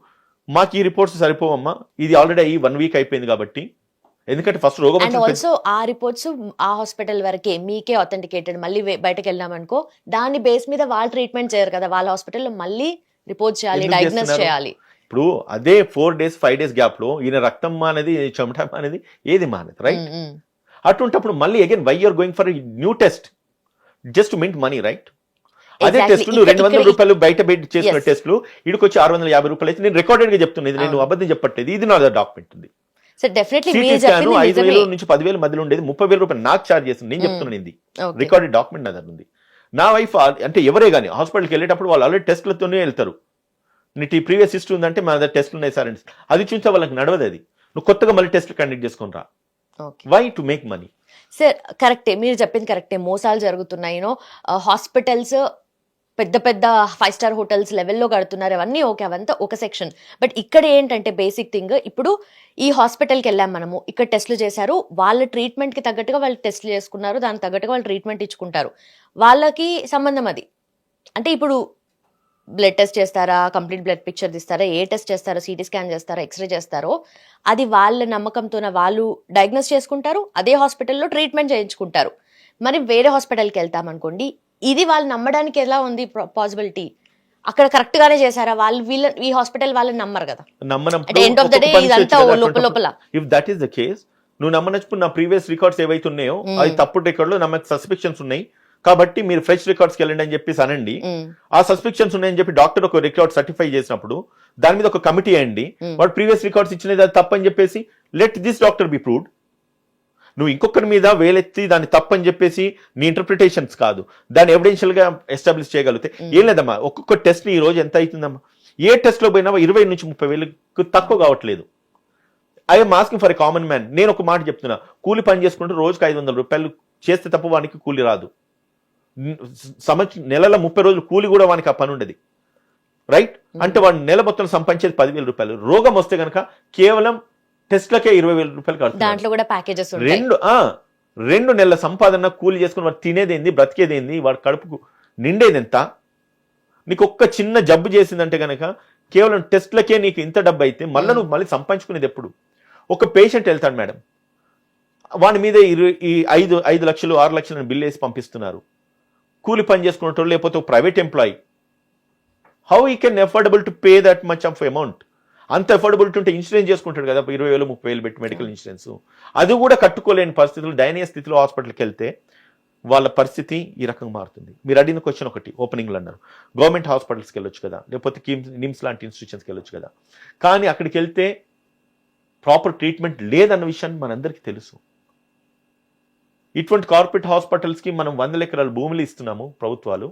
మాకు ఈ రిపోర్ట్స్ సరిపోవమ్మా, ఇది ఆల్రెడీ 1 వీక్ అయిపోయింది కాబట్టి. ఎందుకంటే ఫస్ట్ రోగం అండ్ ఆల్సో ఆ రిపోర్ట్స్ ఆ హాస్పిటల్ వరకే మీకే అథెంటికేటెడ్. మళ్ళీ బయటకు వెళ్ళామనుకో దాని బేస్ మీద వాళ్ళు ట్రీట్మెంట్ చేయరు కదా, వాళ్ళ హాస్పిటల్లో మళ్ళీ రిపోర్ట్ చేయాలి, డయాగ్నోస్ చేయాలి. ఇప్పుడు అదే 4 days 5 days గ్యాప్ లో ఈయన రక్తం మానేది, చెమట మానేది, ఏది మానేది, రైట్? అటువంటిప్పుడు మళ్ళీ again why you're going for new test just to mint money, right? అదే టెస్ట్ నువ్వు 200 రూపాయలు బయట చేసుకున్న టెస్ట్లు ఇడికి వచ్చి 650 రూపాయలు అయితే నేను రికార్డెడ్ గా చెప్తున్నది, నేను అబద్ధం చెప్పట్లేదు, ఇది నా డాక్యుమెంట్ ఉంది. సో డెఫినెట్లీ 5,000 నుంచి 10,000 మధ్యలో ఉండేది 30,000 రూపాయలు నాకు ఛార్జ్ చేస్తుంది. నేను చెప్తున్నాను, ఇది రికార్డెడ్ డాక్యుమెంట్ నా దగ్గర ఉంది. నా వైఫ్ అంటే ఎవరే కానీ హాస్పిటల్కి వెళ్ళేటప్పుడు వాళ్ళు ఆల్రెడీ టెస్ట్లతోనే వెళ్తారు. నీకు ప్రీవియస్ హిస్టరీ ఉందంటే మన దగ్గర టెస్ట్లు ఉన్నాయి సార్, అది చూస్తే వాళ్ళకి నడవదు. అది నువ్వు కొత్తగా మళ్ళీ టెస్ట్లు కండక్ట్ చేసుకుని రా. Why to make money? Sir కరెక్టే, మీరు చెప్పింది కరెక్టే. మోసాలు జరుగుతున్నాయి. హాస్పిటల్స్ పెద్ద పెద్ద 5 star హోటల్స్ లెవెల్లో కడుతున్నారు, అవన్నీ ఓకే, అవంతా ఒక సెక్షన్. బట్ ఇక్కడ ఏంటంటే బేసిక్ థింగ్, ఇప్పుడు ఈ హాస్పిటల్కి వెళ్ళాం మనము, ఇక్కడ టెస్ట్లు చేశారు, వాళ్ళ ట్రీట్మెంట్కి తగ్గట్టుగా వాళ్ళు టెస్ట్లు చేసుకున్నారు, దానికి తగ్గట్టుగా వాళ్ళు ట్రీట్మెంట్ ఇచ్చుకుంటారు, వాళ్ళకి సంబంధం అది. అంటే ఇప్పుడు బ్లడ్ టెస్ట్ చేస్తారా, కంప్లీట్ బ్లడ్ పిక్చర్ తీస్తారా, ఏ టెస్ట్ చేస్తారో, సిటీ స్కాన్ చేస్తారో, ఎక్స్రే చేస్తారో, అది వాళ్ళ నమ్మకంతోన వాళ్ళు డయాగ్నోస్ చేసుకుంటారు, అదే హాస్పిటల్లో ట్రీట్మెంట్ చేయించుకుంటారు. మరి వేరే హాస్పిటల్కి వెళ్తామనుకోండి, ఇది వాళ్ళు నమ్మడానికి ఎలా ఉంది పాసిబిలిటీ? అక్కడ కరెక్ట్ గానే చేశారా వాళ్ళు, ఈ హాస్పిటల్ వాళ్ళని నమ్మరు కదా. ఎండ్ ఆఫ్ ద డే ఇదంతా లోపల. If that is the case, నువ్వు నమ్మనప్పుడు నా ప్రీవియస్ రికార్డ్స్ ఏవైతే ఉన్నాయో అది తప్పుడు రికార్డులు, నమ్మక సస్పెక్షన్స్ ఉన్నాయి కాబట్టి మీరు ఫ్రెష్ రికార్డ్స్కి వెళ్ళండి అని చెప్పేసి అనండి. ఆ సస్పెక్షన్స్ ఉన్నాయని చెప్పి డాక్టర్ ఒక రికార్డ్ సర్టిఫై చేసినప్పుడు దాని మీద ఒక కమిటీ అయ్యండి, వాడు ప్రీవియస్ రికార్డ్స్ ఇచ్చినది అది తప్పని చెప్పేసి let this doctor B proved. నువ్వు ఇంకొకరి మీద వేలెత్తి దాన్ని తప్పని చెప్పేసి నీ ఇంటర్ప్రిటేషన్స్ కాదు, దాన్ని ఎవిడెన్షియల్ గా ఎస్టాబ్లిష్ చేయగలిగితే ఏం లేదమ్మా. ఒక్కొక్క టెస్ట్ ఈ రోజు ఎంత అవుతుందమ్మా? ఏ టెస్ట్ లో పోయినా 20 నుంచి 30,000 తక్కువ కావట్లేదు. I'm asking for a common man. నేను ఒక మాట చెప్తున్నా, కూలి పని చేసుకుంటూ రోజుకి 500 రూపాయలు చేస్తే తప్ప వానికి కూలి రాదు. నెలల 30 రోజులు కూలి కూడా వానికి ఆ పని ఉండదు, రైట్? అంటే వాడు నెల మొత్తం సంపాదించేది 10,000 రూపాయలు. రోగం వస్తే కనుక కేవలం టెస్ట్లకే 20,000 రూపాయలు కడుతుంది. దాంట్లో కూడా ప్యాకేజెస్ ఉంటాయి. 2 నెలల సంపాదన కూలి చేసుకుని వాడు తినేదేంది, బ్రతికేదేంది, వాడు కడుపుకు నిండేది ఎంత? నీకు ఒక్క చిన్న జబ్బు చేసిందంటే కనుక కేవలం టెస్ట్లకే నీకు ఇంత డబ్బు అయితే మళ్ళీ నువ్వు మళ్ళీ సంపాదించుకునేది ఎప్పుడు? ఒక పేషెంట్ వెళ్తాడు మేడం, వాడి మీద 5 లక్షలు 6 లక్షలను బిల్ వేసి పంపిస్తున్నారు. కూలి పని చేసుకున్నట్టు లేకపోతే ప్రైవేట్ ఎంప్లాయీ, హౌ ఈ can affordable to pay that much of amount? అంత అఫోర్డబిలిటీ ఉంటే ఇన్సూరెన్స్ చేసుకుంటాడు కదా, 20,000 30,000 పెట్టి మెడికల్ ఇన్సూరెన్స్. అది కూడా కట్టుకోలేని పరిస్థితులు, దయనీయ స్థితిలో హాస్పిటల్కి వెళ్తే వాళ్ళ పరిస్థితి ఈ రకంగా మారుతుంది. మీరు అడిగిన క్వశ్చన్ ఒకటి ఓపెనింగ్లో అన్నారు, గవర్నమెంట్ హాస్పిటల్స్కి వెళ్ళొచ్చు కదా, లేకపోతే నిమ్స్ లాంటి ఇన్స్టిట్యూషన్స్కి వెళ్ళొచ్చు కదా, కానీ అక్కడికి వెళ్తే ప్రాపర్ ట్రీట్మెంట్ లేదన్న విషయాన్ని మనందరికీ తెలుసు. ఇటువంటి కార్పొరేట్ హాస్పిటల్స్కి మనం 100 ఎకరాల భూములు ఇస్తున్నాము ప్రభుత్వాలు,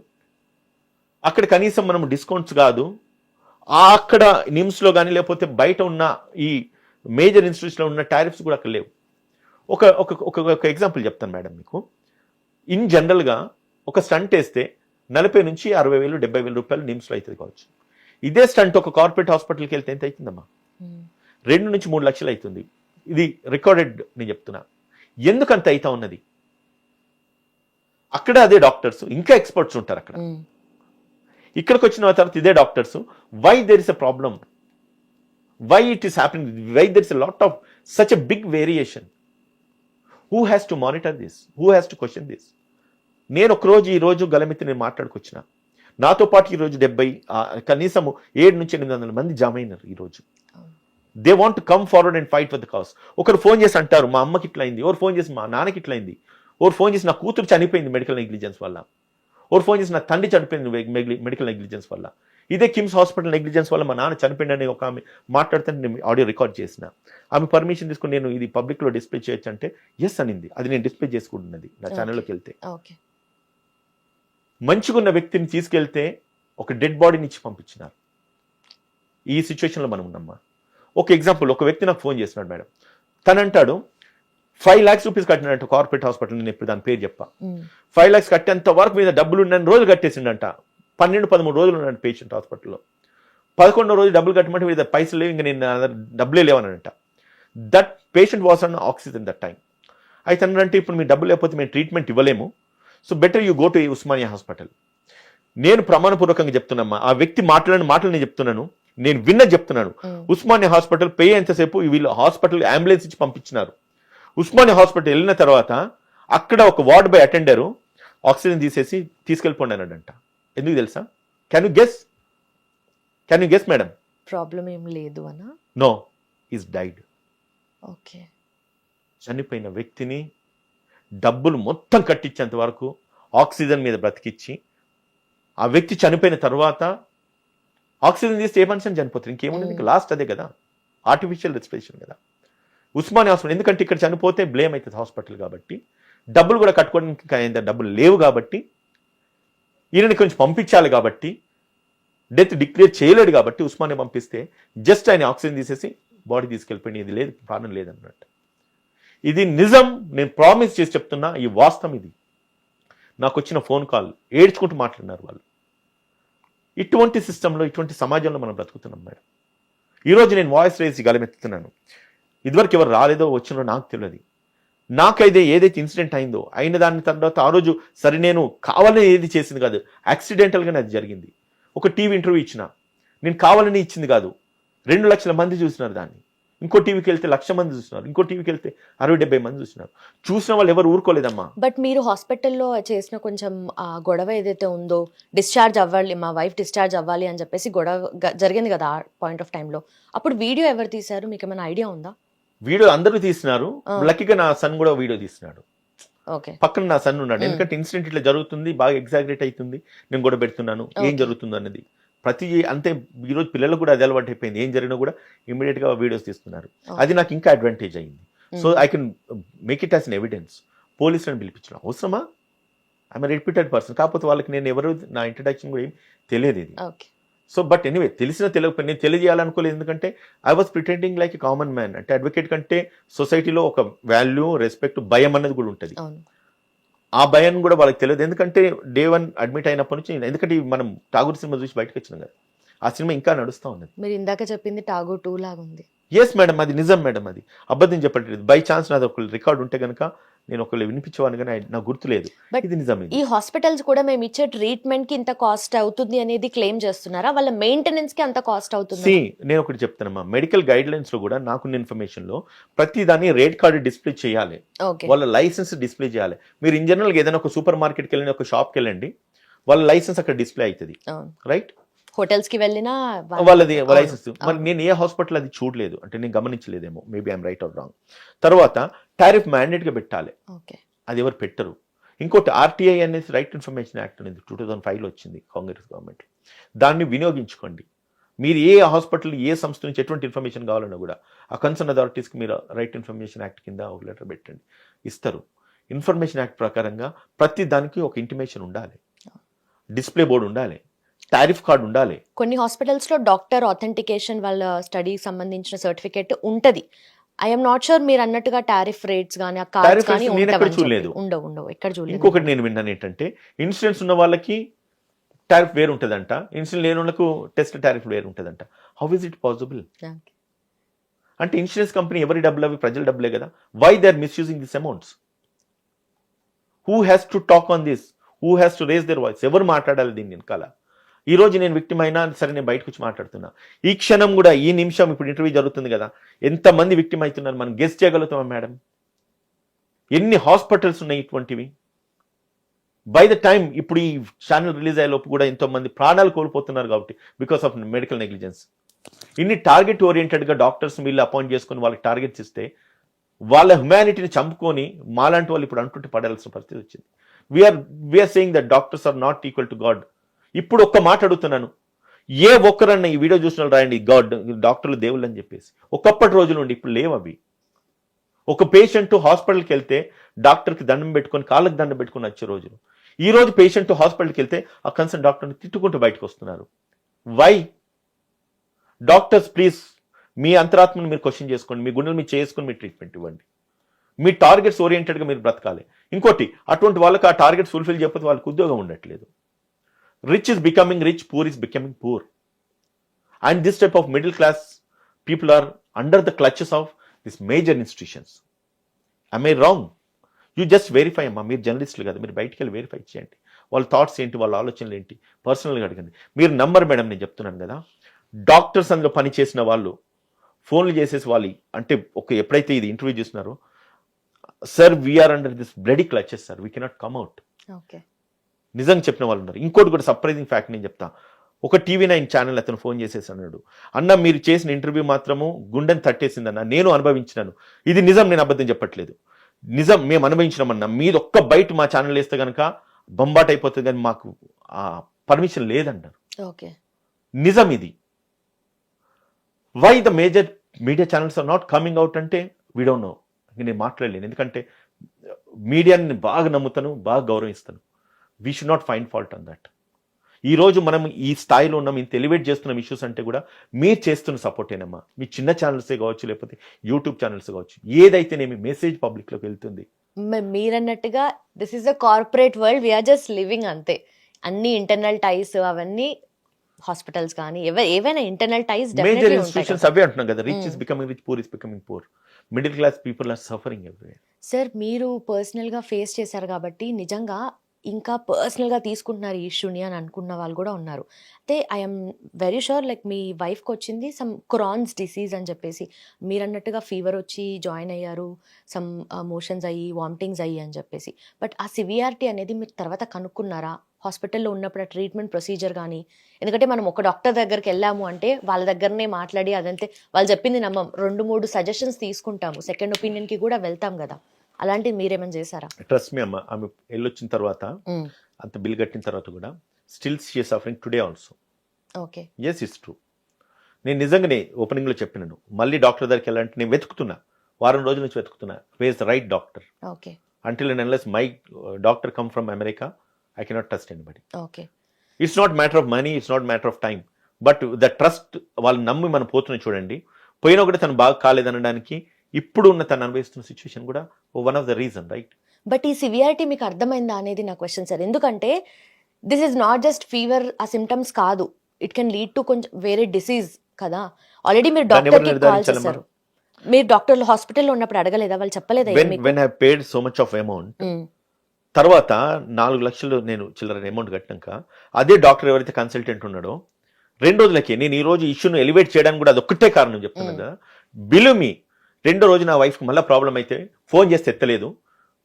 అక్కడ కనీసం మనం డిస్కౌంట్స్ కాదు, అక్కడ నిమ్స్లో కానీ లేకపోతే బయట ఉన్న ఈ మేజర్ ఇన్స్టిట్యూట్స్లో ఉన్న టారిఫ్స్ కూడా అక్కడ లేవు. ఒక ఒక ఒక ఒక ఎగ్జాంపుల్ చెప్తాను మేడం మీకు. ఇన్ జనరల్గా ఒక స్టంట్ వేస్తే 40 నుంచి 60,000 70,000 రూపాయలు నిమ్స్లో అవుతుంది కావచ్చు. ఇదే స్టంట్ ఒక కార్పొరేట్ హాస్పిటల్కి వెళ్తే ఎంత అవుతుందమ్మా? 2 నుంచి 3 లక్షలు అవుతుంది. ఇది రికార్డెడ్ నేను చెప్తున్నా. ఎందుకంత అవుతా ఉన్నది? అక్కడ అదే డాక్టర్స్, ఇంకా ఎక్స్పర్ట్స్ ఉంటారు అక్కడ. ఇక్కడికి వచ్చిన తర్వాత ఇదే doctors, why there is a problem, why it is happening, why there is a lot of such a big variation. Who has to monitor this, who has to question this? నేను ఒకరోజు ఈరోజు గలమెత్తి నేను మాట్లాడుకొచ్చిన, నాతో పాటు ఈరోజు 70 కనీసం 7 నుంచి 800 మంది జామ్ అయినారు ఈరోజు. They want come forward and fight for the cause. ఒకరు ఫోన్ చేసి అంటారు మా అమ్మకి ఇట్లా అయింది, ఎవరు ఫోన్ చేసి మా నాన్నకి ఇట్లా అయింది, ఎవరు ఫోన్ చేసి నా కూతురు చనిపోయింది మెడికల్ నెగ్లిజెన్స్ వల్ల, ఎవరు ఫోన్ చేసి నా తండ్రి చనిపోయింది మెడికల్ నెగ్లిజెన్స్ వల్ల, ఇదే కిమ్స్ హాస్పిటల్ నెగ్లిజెన్స్ వల్ల మా నాన్న చనిపోయిందని ఒక ఆమె మాట్లాడితే నేను ఆడియో రికార్డ్ చేసిన. ఆమె పర్మిషన్ తీసుకుని నేను ఇది పబ్లిక్లో డిస్ప్లే చేయొచ్చు అంటే ఎస్ అనింది. అది నేను డిస్ప్లే చేసుకుంటున్నది నా ఛానల్లోకి వెళ్తే. మంచిగున్న వ్యక్తిని తీసుకెళ్తే ఒక డెడ్ బాడీని ఇచ్చి పంపించినారు. ఈ సిచ్యువేషన్లో మనం ఉన్నామ్మా. ఒక ఎగ్జాంపుల్, ఒక వ్యక్తి నాకు ఫోన్ చేస్తున్నాడు మేడం. తను అంటాడు 5 lakhs రూపీస్ కట్టినట్టు కార్పొరేట్ హాస్పిటల్, నేను ఇప్పుడు దాని పేరు చెప్పా. 5 lakhs కట్టేంత వరకు మీద డబ్బులు ఉన్న రోజులు కట్టేసిండంట. 12-13 రోజులు ఉన్నాడు పేషెంట్ హాస్పిటల్లో. 11వ రోజు డబ్బులు కట్టమంటే మీద పైసలు లేవు, ఇంకా నేను డబ్బులే లేవనంట. That patient was on oxygen that time. అయితే అంటే ఇప్పుడు మీ డబ్బులు లేకపోతే మేము ట్రీట్మెంట్ ఇవ్వలేము, so better you go to Osmania hospital. నేను ప్రమాణపూర్వకంగా చెప్తున్నామ్మా, ఆ వ్యక్తి మాట్లాడిన మాటలు నేను చెప్తున్నాను, నేను విన్నది చెప్తున్నాను. ఉస్మానియా హాస్పిటల్ పే ఎంతసేపు వీళ్ళు హాస్పిటల్ అంబులెన్స్ ఇచ్చి పంపించినారు. ఉస్మానియా హాస్పిటల్ వెళ్ళిన తర్వాత అక్కడ ఒక వార్డ్ బాయ్ అటెండరు ఆక్సిజన్ తీసేసి తీసుకెళ్ళిపోండి అన్నాడంట. ఎందుకు తెలుసా? Can you guess madam? Problem ఏం లేదు అనా? No, is died. ఓకే. చనిపోయిన వ్యక్తిని డబ్బులు మొత్తం కట్టించేంత వరకు ఆక్సిజన్ మీద బ్రతికిచ్చి, ఆ వ్యక్తి చనిపోయిన తర్వాత ఆక్సిజన్ తీస్తే ఏ మనిషిని చనిపోతుంది? ఇంకేముంది? ఇంకా లాస్ట్ అదే కదా, ఆర్టిఫిషియల్ రెస్పిరేషన్ కదా ఉస్మానియా హాస్పిటల్. ఎందుకంటే ఇక్కడ చనిపోతే బ్లేమ్ అవుతుంది హాస్పిటల్ కాబట్టి, డబ్బులు కూడా కట్టుకోవడానికి డబ్బులు లేవు కాబట్టి, ఈయనని కొంచెం పంపించాలి కాబట్టి, డెత్ డిక్లేర్ చేయలేడు కాబట్టి ఉస్మానియా పంపిస్తే జస్ట్ ఆయన ఆక్సిజన్ తీసేసి బాడీ తీసుకెళ్ళిపోయింది. ఇది లేదు, ప్రాణం లేదన్నట్టు. ఇది నిజం, నేను ప్రామిస్ చేసి చెప్తున్నా, ఈ వాస్తవం ఇది. నాకు వచ్చిన ఫోన్ కాల్, ఏడ్చుకుంటూ మాట్లాడినారు వాళ్ళు. ఇటువంటి సిస్టంలో, ఇటువంటి సమాజంలో మనం బ్రతుకుతున్నాం మేడం. ఈరోజు నేను వాయిస్ రేసి గలమెత్తుతున్నాను. ఇదివరకు ఎవరు రాలేదో వచ్చినో నాకు తెలియదు. నాకైతే ఏదైతే ఇన్సిడెంట్ అయిందో, అయిన దాని తర్వాత ఆ రోజు సరే నేను కావాలని ఏది చేసింది కాదు, యాక్సిడెంటల్గానే అది జరిగింది. ఒక టీవీ ఇంటర్వ్యూ ఇచ్చిన, నేను కావాలని ఇచ్చింది కాదు. 2 లక్షల మంది చూసినారు దాన్ని. ఇంకో టీవీకి వెళ్తే 1,00,000 మంది చూస్తున్నారు, ఇంకో టీవీకి వెళ్తే 60-70 మంది చూస్తున్నారు. చూసిన వాళ్ళు ఎవరు ఊరుకోలేదమ్మా. బట్ మీరు హాస్పిటల్లో చేసిన కొంచెం గొడవ ఏదైతే ఉందో, డిశ్చార్జ్ అవ్వాలి, మా వైఫ్ డిశ్చార్జ్ అవ్వాలి అని చెప్పేసి గొడవ జరిగింది కదా ఆ పాయింట్ ఆఫ్ టైంలో. అప్పుడు వీడియో ఎవరు తీశారు, మీకు ఏమైనా ఐడియా ఉందా? వీడియో అందరూ తీసినారు. లక్కీగా నా సన్ కూడా వీడియో తీసినాడు. ఓకే. పక్కన నా సన్ ఉన్నాడు. ఎందుకంటే ఇన్సిడెంట్ ఇట్లా జరుగుతుంది, బాగా ఎగ్జాగరేట్ అవుతుంది, నేను కూడా పెడుతున్నాను ఏం జరుగుతుంది అన్నది. ప్రతి అంతే ఈరోజు పిల్లలకు కూడా అది అలవాటు అయిపోయింది. ఏం జరిగినా కూడా ఇమీడియట్ గా వీడియోస్ తీస్తున్నారు. అది నాకు ఇంకా అడ్వాంటేజ్ అయింది. So I can make it as an evidence. పోలీసులను పిలిపించడం అవసరమా? I'm repeated person. కాకపోతే వాళ్ళకి నేను ఎవరు, నా ఇంట్రడక్షన్ కూడా ఏం తెలియదు ఇది. సో బట్ ఎనీవే, తెలిసిన తెలియకపోయినా నేను తెలియజేయాలనుకోలేదు. ఎందుకంటే I was pretending like a common man. అంటే అడ్వకేట్ కంటే సొసైటీలో ఒక వాల్యూ, రెస్పెక్ట్, భయం అన్నది కూడా ఉంటుంది. ఆ భయం కూడా వాళ్ళకి తెలియదు. ఎందుకంటే డే 1 అడ్మిట్ అయినప్పటి నుంచి, ఎందుకంటే మనం ఠాగూర్ సినిమా చూసి బయటకు వచ్చినాం కదా, ఆ సినిమా ఇంకా నడుస్తూ ఉన్నది. మీరు ఇందాక చెప్పింది ఠాగూర్ 2 లాగా ఉంది. ఎస్ మేడం, అది నిజం మేడం, అది అబద్ధం చెప్పట్లేదు. బై ఛాన్స్ నాది ఒక రికార్డ్ ఉంటే కనుక నేను ఒకళ్ళు వినిపించేవాను, కానీ నాకు గుర్తులేదు. ఇది నిజం. ఈ హాస్పిటల్స్ కూడా మేము ఇచ్చే ట్రీట్మెంట్ కి ఇంత కాస్ట్ అవుతుంది అనేది క్లెయిమ్ చేస్తున్నారా? వాళ్ళ మెయింటెనెన్స్ కి అంత కాస్ట్ అవుతుంది? నేను ఒకటి చెప్తానమ్మా, మెడికల్ గైడ్ లైన్స్ లో కూడా నాకున్న ఇన్ఫర్మేషన్ లో ప్రతి దాన్ని రేట్ కార్డు డిస్ప్లే చేయాలి, వాళ్ళ లైసెన్స్ డిస్ప్లే చేయాలి. మీరు ఇన్ జనరల్ గా ఏదైనా ఒక సూపర్ మార్కెట్కి వెళ్ళండి, ఒక షాప్కి వెళ్ళండి, వాళ్ళ లైసెన్స్ అక్కడ డిస్ప్లే అవుతుంది, రైట్? హోటల్స్ కి వెళ్ళినా వాళ్ళది లైసెన్స్. మరి నేను ఏ హాస్పిటల్ అది చూడలేదు, అంటే నేను గమనించలేదేమో, maybe I'm right or wrong. తర్వాత టారిఫ్ మ్యాండేట్ గా పెట్టాలి, అది ఎవరు పెట్టరు. ఇంకోటి ఆర్టీఐ అనేది రైట్ ఇన్ఫర్మేషన్ యాక్ట్ అనేది 2005లో వచ్చింది కాంగ్రెస్ గవర్నమెంట్. దాన్ని వినియోగించుకోండి. మీరు ఏ హాస్పిటల్, ఏ సంస్థ నుంచి ఎటువంటి ఇన్ఫర్మేషన్ కావాలన్నా కూడా ఆ కన్సర్న్ అథారిటీస్కి మీరు రైట్ ఇన్ఫర్మేషన్ యాక్ట్ కింద ఒక లెటర్ పెట్టండి, ఇస్తారు. ఇన్ఫర్మేషన్ యాక్ట్ ప్రకారంగా ప్రతి దానికి ఒక ఇంటిమేషన్ ఉండాలి, డిస్ప్లే బోర్డు ఉండాలి, టారిఫ్ కార్డు ఉండాలి. కొన్ని హాస్పిటల్స్ లో డాక్టర్ ఆథెంటికేషన్ వాళ్ళ స్టడీకి సంబంధించిన సర్టిఫికేట్ ఉంటది. ఐఎమ్ నాట్ షూర్ మీరు అన్నట్టుగా టారిఫ్ రేట్స్ కానీ ఆ కార్డ్స్ Tariff కానీ rates నేను ఎక్కడ చూడలేదు. ఉండవు ఎక్కడ చూడలేదు. ఇంకొకటి నేను విన్నాను ఏంటంటే, ఇన్సూరెన్స్ ఉన్న వాళ్ళకి టారిఫ్ వేరు ఉంటుందంట, ఇన్సూరెన్స్ లేని వాళ్ళకు టెస్ట్ టారిఫ్ వేరు ఉంటుందంట. How is it possible? Okay. అంటే ఇన్సూరెన్స్ కంపెనీ ఎవరి డబ్బులు అవి ప్రజల డబ్బులే కదా. Why they are misusing this amounts? Who has to talk on this? Who has to raise their voice? ఎవరు మాట్లాడాలి దీని వెనకాల? ఈ రోజు నేను విక్టిమ్ అయినా సరే, నేను బయటకు వచ్చి మాట్లాడుతున్నా. ఈ క్షణం కూడా, ఈ నిమిషం ఇప్పుడు ఇంటర్వ్యూ జరుగుతుంది కదా, ఎంతమంది విక్టిమ్ అవుతున్నారు మనం గెస్ట్ చేయగలుగుతామా మేడం? ఎన్ని హాస్పిటల్స్ ఉన్నాయి ఇటువంటివి? బై ద టైం ఇప్పుడు ఈ ఛానల్ రిలీజ్ అయ్యే లోపు కూడా ఎంతో మంది ప్రాణాలు కోల్పోతున్నారు కాబట్టి, బికాస్ ఆఫ్ మెడికల్ నెగ్లిజెన్స్. ఇన్ని టార్గెట్ ఓరియంటెడ్గా డాక్టర్స్ వీళ్ళు అపాయింట్ చేసుకొని వాళ్ళకి టార్గెట్స్ ఇస్తే, వాళ్ళ హ్యుమానిటీని చంపుకొని మాలాంటి వాళ్ళు ఇప్పుడు అంటుంటే పడాల్సిన పరిస్థితి వచ్చింది. We're saying that doctors are not equal to god. ఇప్పుడు ఒక్క మాట అడుగుతున్నాను, ఏ ఒక్కరన్నా ఈ వీడియో చూసిన రాయండి గాడ్, డాక్టర్లు దేవుళ్ళు అని చెప్పేసి. ఒకప్పటి రోజులు ఉండి ఇప్పుడు లేవు అవి. ఒక పేషెంట్ హాస్పిటల్కి వెళ్తే డాక్టర్కి దండం పెట్టుకొని, కాళ్ళకి దండం పెట్టుకొని వచ్చే రోజులు. ఈ రోజు పేషెంట్ హాస్పిటల్కి వెళ్తే ఆ కన్సర్న్ డాక్టర్ని తిట్టుకుంటూ బయటకు వస్తున్నారు. వై? డాక్టర్స్ ప్లీజ్ మీ అంతరాత్మను మీరు క్వశ్చన్ చేసుకోండి, మీ గుండెలు మీరు చేసుకొని మీరు ట్రీట్మెంట్ ఇవ్వండి. మీ టార్గెట్స్ ఓరియంటెడ్గా మీరు బ్రతకాలి. ఇంకోటి, అటువంటి వాళ్ళకి ఆ టార్గెట్స్ ఫుల్ఫిల్ చేయకపోతే వాళ్ళకి ఉద్యోగం ఉండట్లేదు. Rich is becoming rich, poor is becoming poor. And this type of middle class people are under the clutches of these major institutions. Am I wrong? You just verify అమ్మా. మీరు జర్నలిస్టులు కదా, మీరు బయటికి వెళ్ళి వెరిఫై చేయండి. వాళ్ళ థాట్స్ ఏంటి, వాళ్ళ ఆలోచనలు ఏంటి, పర్సనల్గా అడగండి. మీరు నంబర్ మేడం, నేను చెప్తున్నాను కదా, డాక్టర్స్ అందులో పని చేసిన వాళ్ళు ఫోన్లు చేసేసి వాళ్ళు అంటే ఎప్పుడైతే ఇది ఇంటర్వ్యూ చేస్తున్నారో, sir we're under this bloody clutches sir, we cannot come out. Okay, నిజంగా చెప్పిన వాళ్ళు ఉన్నారు. ఇంకోటి కూడా సర్ప్రైజింగ్ ఫ్యాక్ట్ నేను చెప్తా. ఒక టీవీ9 ఛానల్ అతను ఫోన్ చేసేసి అన్నాడు, అన్న మీరు చేసిన ఇంటర్వ్యూ మాత్రము గుండెని తట్టేసిందన్న, నేను అనుభవించినాను. ఇది నిజం, నేను అబద్ధం చెప్పట్లేదు, నిజం. మేము అనుభవించినామన్నా. మీరు ఒక్క బయట మా ఛానల్ వేస్తే కనుక బొంబాట్ అయిపోతుంది, కానీ మాకు పర్మిషన్ లేదన్నారు. ఓకే, నిజం ఇది. Why the major media channels are not coming out అంటే వీ డోంట్ నో. నేను మాట్లాడలేను, ఎందుకంటే మీడియాని బాగా నమ్ముతాను, బాగా గౌరవిస్తాను. We should not find fault on that. ఈరోజు మనం ఈ స్థాయిలో ఉన్నాం, ఇంత ఎలివేట్ చేస్తున్న ఇష్యూస్ అంటే కూడా మీరు చేస్తున్న సపోర్టేనమ్మా. మీ చిన్న ఛానల్సే కావచ్చు, లేకపోతే యూట్యూబ్ ఛానల్స్ కావచ్చు, ఏదైతేనేమి మెసేజ్ పబ్లిక్లోకి వెళ్తుంది. మీరన్నట్టుగా this is a corporate world, we're just living అంతే. అన్ని ఇంటర్నల్ టైస్ అవన్నీ హాస్పిటల్స్ కానీ ఏవైనా ఇంటర్నల్ టైస్ మేజర్ ఇన్స్టిట్యూషన్స్ అవే అంటున్నాం కదా. Rich is becoming rich, poor is becoming poor. Middle class people are suffering everywhere. Sir, మీరు పర్సనల్గా ఫేస్ చేశారు కాబట్టి నిజంగా ఇంకా పర్సనల్గా తీసుకుంటున్నారు ఈ ఇష్యూని అని అనుకున్న వాళ్ళు కూడా ఉన్నారు. అయితే ఐఎమ్ వెరీ షూర్ లైక్ మీ వైఫ్కి వచ్చింది సమ్ క్రాన్స్ డిసీజ్ అని చెప్పేసి, మీరు అన్నట్టుగా ఫీవర్ వచ్చి జాయిన్ అయ్యారు, సమ్ మోషన్స్ అయ్యి వామిటింగ్స్ అయ్యి అని చెప్పేసి. బట్ ఆ సివియారిటీ అనేది మీరు తర్వాత కనుక్కున్నారా హాస్పిటల్లో ఉన్నప్పుడు? ఆ ట్రీట్మెంట్ ప్రొసీజర్ కానీ, ఎందుకంటే మనం ఒక డాక్టర్ దగ్గరికి వెళ్ళాము అంటే వాళ్ళ దగ్గరనే మాట్లాడి అదంతే వాళ్ళు చెప్పింది నమ్మం, 2-3 సజెషన్స్ తీసుకుంటాము, సెకండ్ ఒపీనియన్కి కూడా వెళ్తాం కదా. అలాంటివి మీరేమైనా చేశారా? ట్రస్ట్ మీ అమ్మ, ఆమె వెళ్ళొచ్చిన తర్వాత అంత బిల్ కట్టిన తర్వాత కూడా still she is suffering today also. Okay, yes, it's true. నేను నిజంగానే ఓపెనింగ్లో చెప్పినాను, మళ్ళీ డాక్టర్ దగ్గరికి వెళ్ళాలంటే నేను వెతుకుతున్నా, వారం రోజుల నుంచి వెతుకుతున్నా, where the right doctor. Okay, until and unless my doctor come from America, I cannot trust anybody. Okay, it's not matter of money, it's not matter of time, but the trust వాళ్ళు నమ్మి మనం పోతున్నాం. చూడండి, పోయినా ఒకటి తను బాగా కాలేదనడానికి ఇప్పుడు ఉన్న తను అనుభవిస్తున్న సిచ్యువేషన్ కూడా one of the reason, right? But ఈ సివియారిటీ మీకు అర్థమైందా అనేది నా క్వశ్చన్ సార్. ఎందుకంటే this is not just fever, ఆ సిమ్టమ్స్ కాదు, ఇట్ కెన్ లీడ్ టు కొంచెం వేరే డిసీజ్ కదా. ఆల్రెడీ మీరు డాక్టర్కి కాల్ చేశారు, మీరు డాక్టర్లు హాస్పిటల్లో ఉన్నప్పుడు అడగలేదా? వాళ్ళు చెప్పలేదా? When I paid so much of amount, తర్వాత 4 లక్షలు నేను చిల్లర అమౌంట్ కట్టినాక అదే డాక్టర్ ఎవరైతే కన్సల్టెంట్ ఉన్నాడో 2 రోజులకి నేను ఈ రోజు ఇష్యూను ఎలివేట్ చేయడానికి కూడా అదొక్కటే కారణం చెప్తున్నాను కదా. బిలీవ్ మీ, 2వ రోజు నా వైఫ్కి మళ్ళీ ప్రాబ్లం అయితే ఫోన్ చేస్తే ఎత్తలేదు,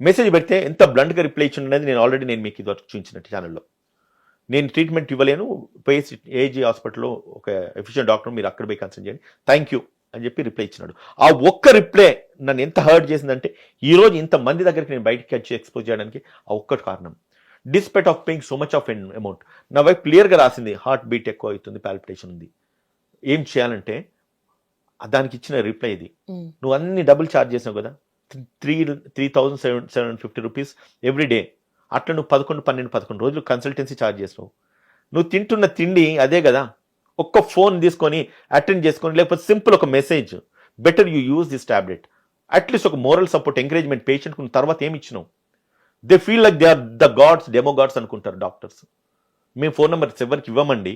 మెసేజ్ పెడితే ఎంత బ్లంట్గా రిప్లై ఇచ్చి ఉండేది నేను ఆల్రెడీ నేను మీకు ఇది చూపించిన ఛానల్లో. నేను ట్రీట్మెంట్ ఇవ్వలేను, పోయేసి ఏజీ హాస్పిటల్లో ఒక ఎఫిషియెంట్ డాక్టర్, మీరు అక్కడ పోయి కన్సల్ట్ చేయండి, థ్యాంక్ యూ అని చెప్పి రిప్లై ఇచ్చినాడు. ఆ ఒక్క రిప్లై నన్ను ఎంత హర్ట్ చేసిందంటే, ఈరోజు ఇంతమంది దగ్గరికి నేను బయటికి వచ్చి ఎక్స్పోజ్ చేయడానికి ఆ ఒక్కటి కారణం. Despite of paying so much of amount, నా వైఫ్ క్లియర్గా రాసింది, హార్ట్ బీట్ ఎక్కువ అవుతుంది, పాల్పిటేషన్ ఉంది, ఏం చేయాలంటే దానికి ఇచ్చిన రిప్లై ఇది. నువ్వు అన్ని డబుల్ ఛార్జ్ చేసావు కదా, 3,750 రూపీస్ ఎవ్రీ డే, అట్లా నువ్వు 11 రోజులు కన్సల్టెన్సీ ఛార్జ్ చేసినావు, నువ్వు తింటున్న తిండి అదే కదా, ఒక్క ఫోన్ తీసుకొని అటెండ్ చేసుకొని, లేకపోతే సింపుల్ ఒక message, better you use this tablet, at least ఒక మోరల్ సపోర్ట్ ఎంకరేజ్మెంట్ పేషెంట్కు తర్వాత ఏమి ఇచ్చినావు? They feel like they are the gods, demo gods అనుకుంటారు డాక్టర్స్. మేము ఫోన్ నెంబర్స్ ఎవరికి ఇవ్వమండి,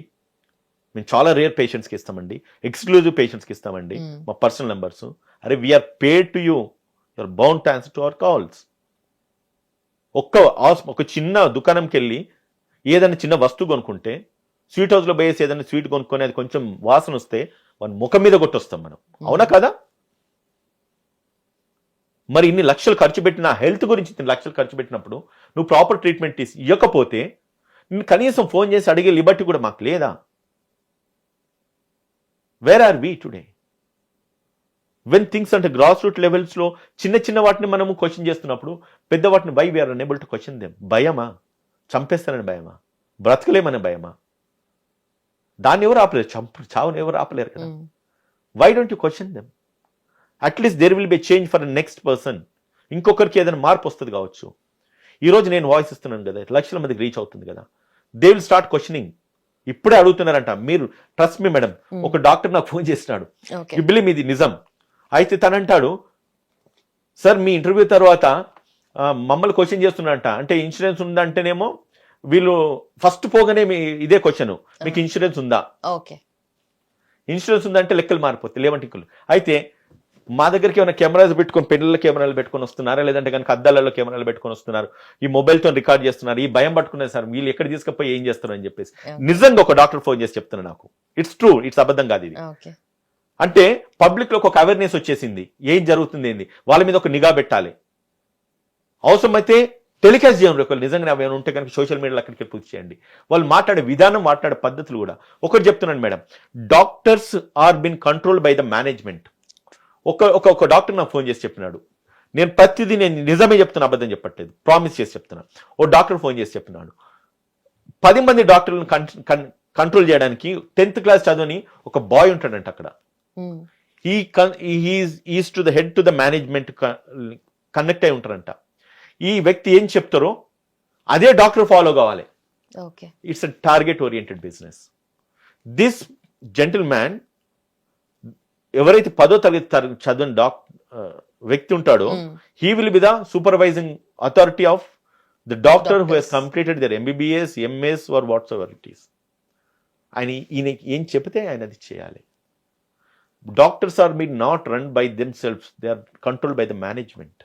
మేము చాలా రేర్ పేషెంట్స్కి ఇస్తామండి, ఎక్స్క్లూజివ్ పేషెంట్స్కి ఇస్తామండి మా పర్సనల్ నెంబర్స్. అరే we're paid to you, you're bound to answer to our calls. ఒక చిన్న దుకాణంకి వెళ్ళి ఏదైనా చిన్న వస్తువు కొనుక్కుంటే, స్వీట్ హౌస్లో పోయేసి ఏదైనా స్వీట్ కొనుక్కొని అది కొంచెం వాసన వస్తే వాని ముఖం మీద కొట్టొస్తాం మనం, అవునా కదా? మరి ఇన్ని లక్షలు ఖర్చు పెట్టిన హెల్త్ గురించి ఇన్ని లక్షలు ఖర్చు పెట్టినప్పుడు నువ్వు ప్రాపర్ ట్రీట్మెంట్ ఇవ్వకపోతే నేను కనీసం ఫోన్ చేసి అడిగే లిబర్టీ కూడా మాకు లేదా? Where are we today when things అంటే గ్రాస్ రూట్ లెవెల్స్లో చిన్న చిన్న వాటిని మనము క్వశ్చన్ చేస్తున్నప్పుడు పెద్ద వాటిని why we're unable to question them? భయమా? చంపేస్తానని భయమా? బ్రతకలేమని భయమా? దాన్ని ఎవరు ఆపలేరు, చావుని ఎవరు ఆపలేరు కదా. Why don't you question them? At least there will be change for next person. ఇంకొకరికి ఏదైనా మార్పు వస్తుంది కావచ్చు. ఈరోజు నేను వాయిస్ ఇస్తున్నాను కదా, లక్షల మందికి రీచ్ అవుతుంది కదా, దే విల్ స్టార్ట్ క్వశ్చనింగ్. ఇప్పుడే అడుగుతున్నారంట. మీరు ట్రస్ట్ మీ మేడం, ఒక డాక్టర్ నాకు ఫోన్ చేసినాడు, యు బిలీవ్ ఇది నిజం. అయితే తనంటాడు, సార్ మీ ఇంటర్వ్యూ తర్వాత మమ్మల్ని క్వశ్చన్ చేస్తున్నారంట, అంటే ఇన్సూరెన్స్ ఉందంటేనేమో వీళ్ళు ఫస్ట్ పోగానే మీ ఇదే క్వశ్చన్, మీకు ఇన్సూరెన్స్ ఉందా? ఇన్సూరెన్స్ ఉందంటే లెక్కలు మారిపోతాయి, లేవంటే ఇంకలు. అయితే మా దగ్గరికి ఏమైనా కెమెరాస్ పెట్టుకొని, పెన్నుల కెమెరాలు పెట్టుకొని వస్తున్నారా, లేదంటే కనుక అద్దాలలో కెమెరాలు పెట్టుకొని వస్తున్నారు, ఈ మొబైల్తో రికార్డ్ చేస్తున్నారు, ఈ భయం పట్టుకున్నారు సార్ వీళ్ళు ఎక్కడ తీసుకపోయి ఏం చేస్తారు అని చెప్పేసి. నిజంగా ఒక డాక్టర్ ఫోన్ చేసి చెప్తున్నారు నాకు, ఇట్స్ ట్రూ, ఇట్స్ అబద్ధం కాదు ఇది. అంటే పబ్లిక్ లో ఒక అవేర్నెస్ వచ్చేసింది, ఏం జరుగుతుంది ఏంది, వాళ్ళ మీద ఒక నిఘా పెట్టాలి. అవసరమైతే టెలికాస్ట్ చేయండి, ఒకవేళ నిజంగా ఏమైనా ఉంటే కనుక సోషల్ మీడియాలో అక్కడికి పూర్తి చేయండి. వాళ్ళు మాట్లాడే విధానం, మాట్లాడే పద్ధతులు కూడా. ఒకటి చెప్తున్నాను మేడం, doctors are being control by the management. ఒక డాక్టర్ నాకు ఫోన్ చేసి చెప్పినాడు, నేను ప్రతిదీ నేను నిజమే చెప్తున్నా, అబద్ధం చెప్పట్లేదు, ప్రామిస్ చేసి చెప్తున్నా. ఓ డాక్టర్ ఫోన్ చేసి చెప్పినాడు, 10 మంది డాక్టర్లను కంట్రోల్ చేయడానికి 10th క్లాస్ చదువుని ఒక బాయ్ ఉంటాడంట అక్కడ. Is to the head to the management connect అయి ఉంటారంట. ఈ వ్యక్తి ఏం చెప్తారో అదే డాక్టర్ ఫాలో కావాలి. It's a target oriented business. This gentleman, ఎవరైతే 10వ తరగతి చదివిన వ్యక్తి ఉంటాడో, he will be the supervising authority of the doctor who has completed their MBBS, MS or whatsoever it is. ఈయన ఏం చెప్తే ఆయన అది చేయాలి. Doctors are be not run by them selves, they are control by the management.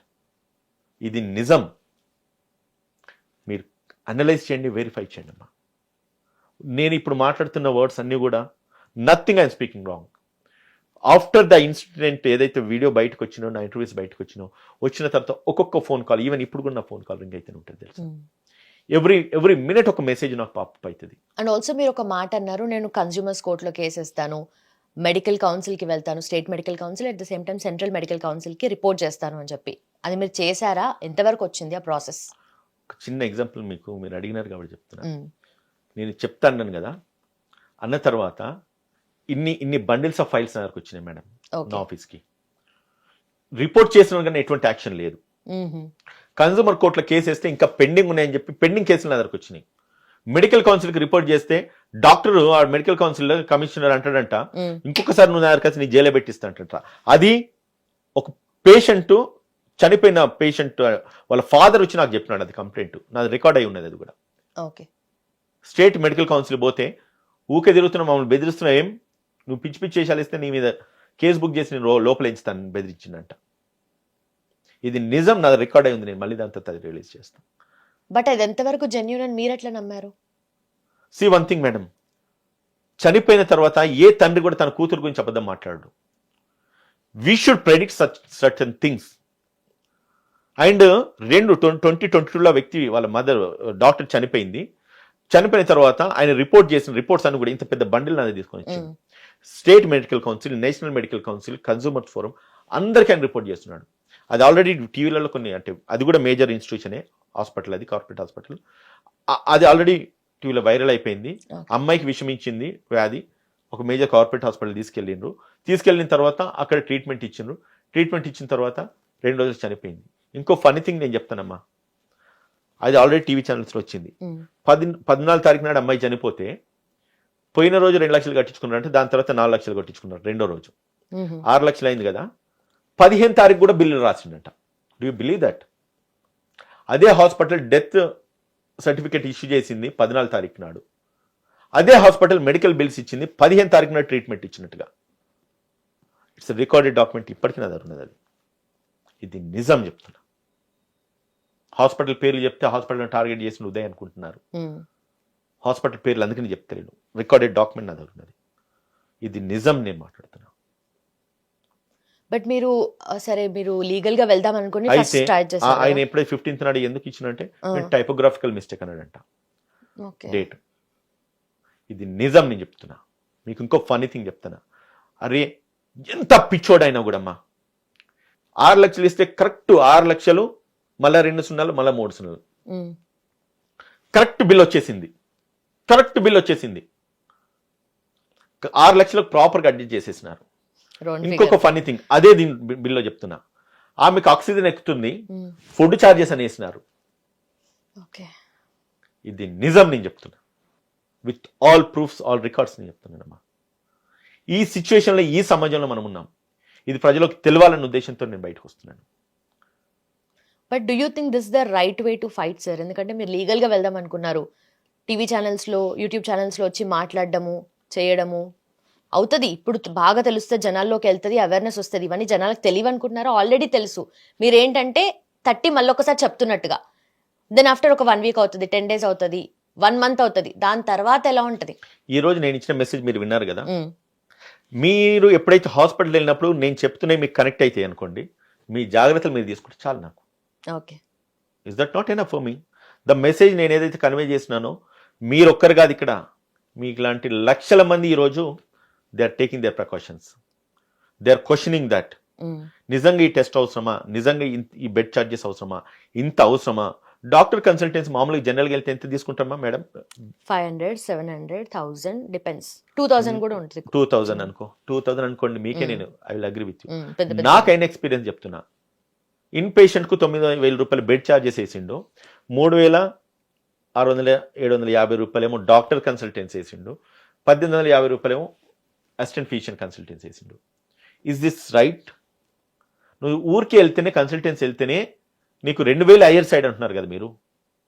ఇది నిజం. మీరు అనలైజ్ చేయండి, వెరిఫై చేయండి అమ్మా. నేను ఇప్పుడు మాట్లాడుతున్న వర్డ్స్ అన్నీ కూడా nothing I'm speaking wrong. After the incident ఏదైతే వీడియో బయటకు వచ్చినో, నా ఇంటర్వ్యూస్ బయటకు వచ్చిన తర్వాత ఒక్కొక్క ఫోన్ కాల్, ఈవెన్ ఇప్పుడు కూడా నా ఫోన్ కాల్ రింగ్ అయితేనే ఉంటుంది తెలుసు. ఎవ్రీ మినిట్ ఒక మెసేజ్ నాకు పాపప్ అవుతుంది. అండ్ ఆల్సో మీరు ఒక మాట అన్నారు, నేను కన్స్యూమర్స్ కోర్టులో కేసు ఇస్తాను, మెడికల్ కౌన్సిల్కి వెళ్తాను, state medical council, at the same time central medical కౌన్సిల్కి రిపోర్ట్ చేస్తాను అని చెప్పి. అది మీరు చేశారా? ఎంతవరకు వచ్చింది ఆ ప్రాసెస్? ఒక చిన్న ఎగ్జాంపుల్ మీరు అడిగినారు కాబట్టి చెప్తున్నా. నేను చెప్తాను కదా, అన్న తర్వాత ఇన్ని బండిల్స్ ఆఫ్ ఫైల్స్ నా దగ్గరకు వచ్చినాయి మేడం నా ఆఫీస్కి. రిపోర్ట్ చేసిన కానీ ఎటువంటి యాక్షన్ లేదు. కన్స్యూమర్ కోర్టులో కేసు వేస్తే ఇంకా పెండింగ్ ఉన్నాయని చెప్పి పెండింగ్ కేసులు నా దగ్గరకు వచ్చినాయి. మెడికల్ కౌన్సిల్కి రిపోర్ట్ చేస్తే డాక్టర్ ఆ మెడికల్ కౌన్సిల్ కమిషనర్ అంటాడంట, ఇంకొకసారి నువ్వు నా దగ్గర నీ జైలు పెట్టిస్తాంట. అది ఒక పేషెంట్, చనిపోయిన పేషెంట్ వాళ్ళ ఫాదర్ వచ్చి నాకు చెప్పినాడు, అది కంప్లైంట్ నాది రికార్డ్ అయి ఉన్నది. అది కూడా స్టేట్ మెడికల్ కౌన్సిల్ పోతే ఊకే తిరుగుతున్నా, మమ్మల్ని బెదిరిస్తున్నా, ఏం నువ్వు పిచ్చి పిచ్చి చేసాలు ఇస్తే నీ మీద కేసు బుక్ చేసి నేను లోపల ఎంచుతాను బెదిరించిందంట. ఇది నిజం, నాది రికార్డ్ అయి ఉంది. నేను మళ్ళీ దాంతో అది రిలీజ్ చేస్తాను. బట్ అది ఎంతవరకు జెన్యూన్ అని మీరు ఎట్లా నమ్మారు? సి వన్ థింగ్ మేడం, చనిపోయిన తర్వాత ఏ తండ్రి కూడా తన కూతురు గురించి అబద్ధం మాట్లాడు. We should predict certain things. And 2022లో వ్యక్తి వాళ్ళ మదర్ డాక్టర్ చనిపోయింది. చనిపోయిన తర్వాత ఆయన రిపోర్ట్ చేసిన రిపోర్ట్స్ అన్ని కూడా ఇంత పెద్ద బండిల్ నాది తీసుకొని వచ్చింది. State medical council, national medical council, consumers forum అందరికీ ఆయన రిపోర్ట్ చేస్తున్నాడు. అది ఆల్రెడీ టీవీలలో కొన్ని, అంటే అది కూడా మేజర్ ఇన్స్టిట్యూషనే హాస్పిటల్, అది కార్పొరేట్ హాస్పిటల్, అది ఆల్రెడీ టీవీలో వైరల్ అయిపోయింది. అమ్మాయికి విషమించింది వ్యాధి, ఒక మేజర్ కార్పొరేట్ హాస్పిటల్ తీసుకెళ్ళిన తర్వాత అక్కడ ట్రీట్మెంట్ ఇచ్చిన తర్వాత 2 రోజులు చనిపోయింది. ఇంకో ఫనీ థింగ్ నేను చెప్తానమ్మా, అది ఆల్రెడీ టీవీ ఛానల్స్లో వచ్చింది. 14 తారీఖు నాడు అమ్మాయి చనిపోతే పోయిన రోజు 2 లక్షలు కట్టించుకున్నారంటే దాని తర్వాత 4 లక్షలు కట్టించుకున్నారు రెండో రోజు. 6 లక్షలు అయింది కదా. 15 తారీఖు కూడా బిల్లు రాసిండట. Do you believe that? అదే హాస్పిటల్ డెత్ సర్టిఫికేట్ ఇష్యూ చేసింది 14 తారీఖు నాడు. అదే హాస్పిటల్ మెడికల్ బిల్స్ ఇచ్చింది 15 తారీఖు నాడు ట్రీట్మెంట్ ఇచ్చినట్టుగా. ఇట్స్ రికార్డెడ్ డాక్యుమెంట్, ఇప్పటికీ నా దగ్గర ఉన్నది. అది ఇది నిజం చెప్తున్నా. హాస్పిటల్ పేర్లు చెప్తే హాస్పిటల్ టార్గెట్ చేసిన ఉదయం అనుకుంటున్నారు. హాస్పిటల్ పేర్లు అందుకని చెప్తలేను. రికార్డెడ్ డాక్యుమెంట్ నా దగ్గర ఉన్నది. ఇది నిజం నేను మాట్లాడుతున్నా. బట్ మీరు సరే మీరు లీగల్ గా వెళ్దాం అనుకుని అయితే ఆయన ఎప్పుడైతే 15th నాడు ఎందుకు ఇచ్చినంటే టైపోగ్రాఫికల్ మిస్టేక్ అన్నాడంట డేట్. ఇది నిజం నేను చెప్తున్నా. మీకు ఇంకో ఫనీ థింగ్ చెప్తున్నా. అరే ఎంత పిచ్చోడైనా కూడా అమ్మా 6 లక్షలు ఇస్తే కరెక్ట్ 6 లక్షలు మళ్ళా 2 సున్నాలు మళ్ళా 3 సున్నాలు కరెక్ట్ బిల్ వచ్చేసింది. 6 లక్షలకు ప్రాపర్గా అడ్జస్ట్ చేసేసినారు. ఇంకొక ఫన్నీ థింగ్, అదే దీని బిల్లో చెప్తున్నా. ఆమెకు ఆక్సిజన్ ఎక్కుతుంది, ఫుడ్ ఛార్జెస్ అని వేసినారు. ఇది నిజం నేను చెప్తున్నా. With all proofs, all records నేను చెప్తున్నానమ్మా. ఈ సిచ్యువేషన్లో, ఈ సమాజంలో మనం ఉన్నాం. ఇది ప్రజలకు తెలవాలన్న ఉద్దేశంతో నేను బయటకు వస్తున్నాను. But do you think this the right way to fight sir? ఎందుకంటే మీరు లీగల్గా వెళ్దాం అనుకున్నారు. టీవీ ఛానల్స్లో, యూట్యూబ్ ఛానల్స్లో వచ్చి మాట్లాడడము, చేయడము అవుతుంది. ఇప్పుడు బాగా తెలుస్తే జనాల్లోకి వెళ్తుంది, అవేర్నెస్ వస్తుంది. ఇవన్నీ జనాలకు తెలియవు అనుకుంటున్నారో ఆల్రెడీ తెలుసు. మీరేంటంటే 30 మళ్ళీ ఒకసారి చెప్తున్నట్టుగా. దెన్ ఆఫ్టర్ ఒక 1 వీక్ అవుతుంది, 10 days అవుతుంది, 1 month అవుతుంది. దాని తర్వాత ఎలా ఉంటుంది? ఈ రోజు నేను ఇచ్చిన మెసేజ్ మీరు విన్నారు కదా. మీరు ఎప్పుడైతే హాస్పిటల్ వెళ్ళినప్పుడు నేను చెప్తున్నాయి మీకు కనెక్ట్ అయితే అనుకోండి, మీ జాగ్రత్తలు మీరు తీసుకుంటే చాలు నాకు. Okay, is that not enough for me? The message నేను ఏదైతే కన్వే చేసినానో మీరు ఒక్కరు కాదు, ఇక్కడ మీకు లాంటి లక్షల మంది ఈరోజు they are taking their precautions, they are questioning that. నిజంగా ఈ టెస్ట్ అవసరమా? నిజంగా ఈ బెడ్ ఛార్జెస్ అవసరమా? ఇంత అవసరమా? డాక్టర్ కన్సల్టెన్సీ మామూలుగా జనరల్గా వెళ్తే ఎంత తీసుకుంటామా మేడం? 500, 700, 1000 డిపెండ్స్. 2000 కూడా ఉంటుంది. 2000 అనుకో, 2000 అనుకోండి, మీకే నేను I will agree with you. నాకైన ఎక్స్పీరియన్స్ చెప్తున్నా. ఇన్ పేషెంట్కు 9,000 రూపాయలు బెడ్ ఛార్జెస్ వేసిండు, 3,600-750 రూపాయలేమో డాక్టర్ కన్సల్టెన్సీ వేసిండు, 1,850 రూపాయలేమో అసిస్టెంట్ ఫిజిషియన్ కన్సల్టెన్సీ వేసిండు. Is this right? నువ్వు ఊరికి వెళ్తేనే, కన్సల్టెన్సీ వెళ్తేనే నీకు 2,000 హైయర్ సైడ్ అంటున్నారు కదా మీరు.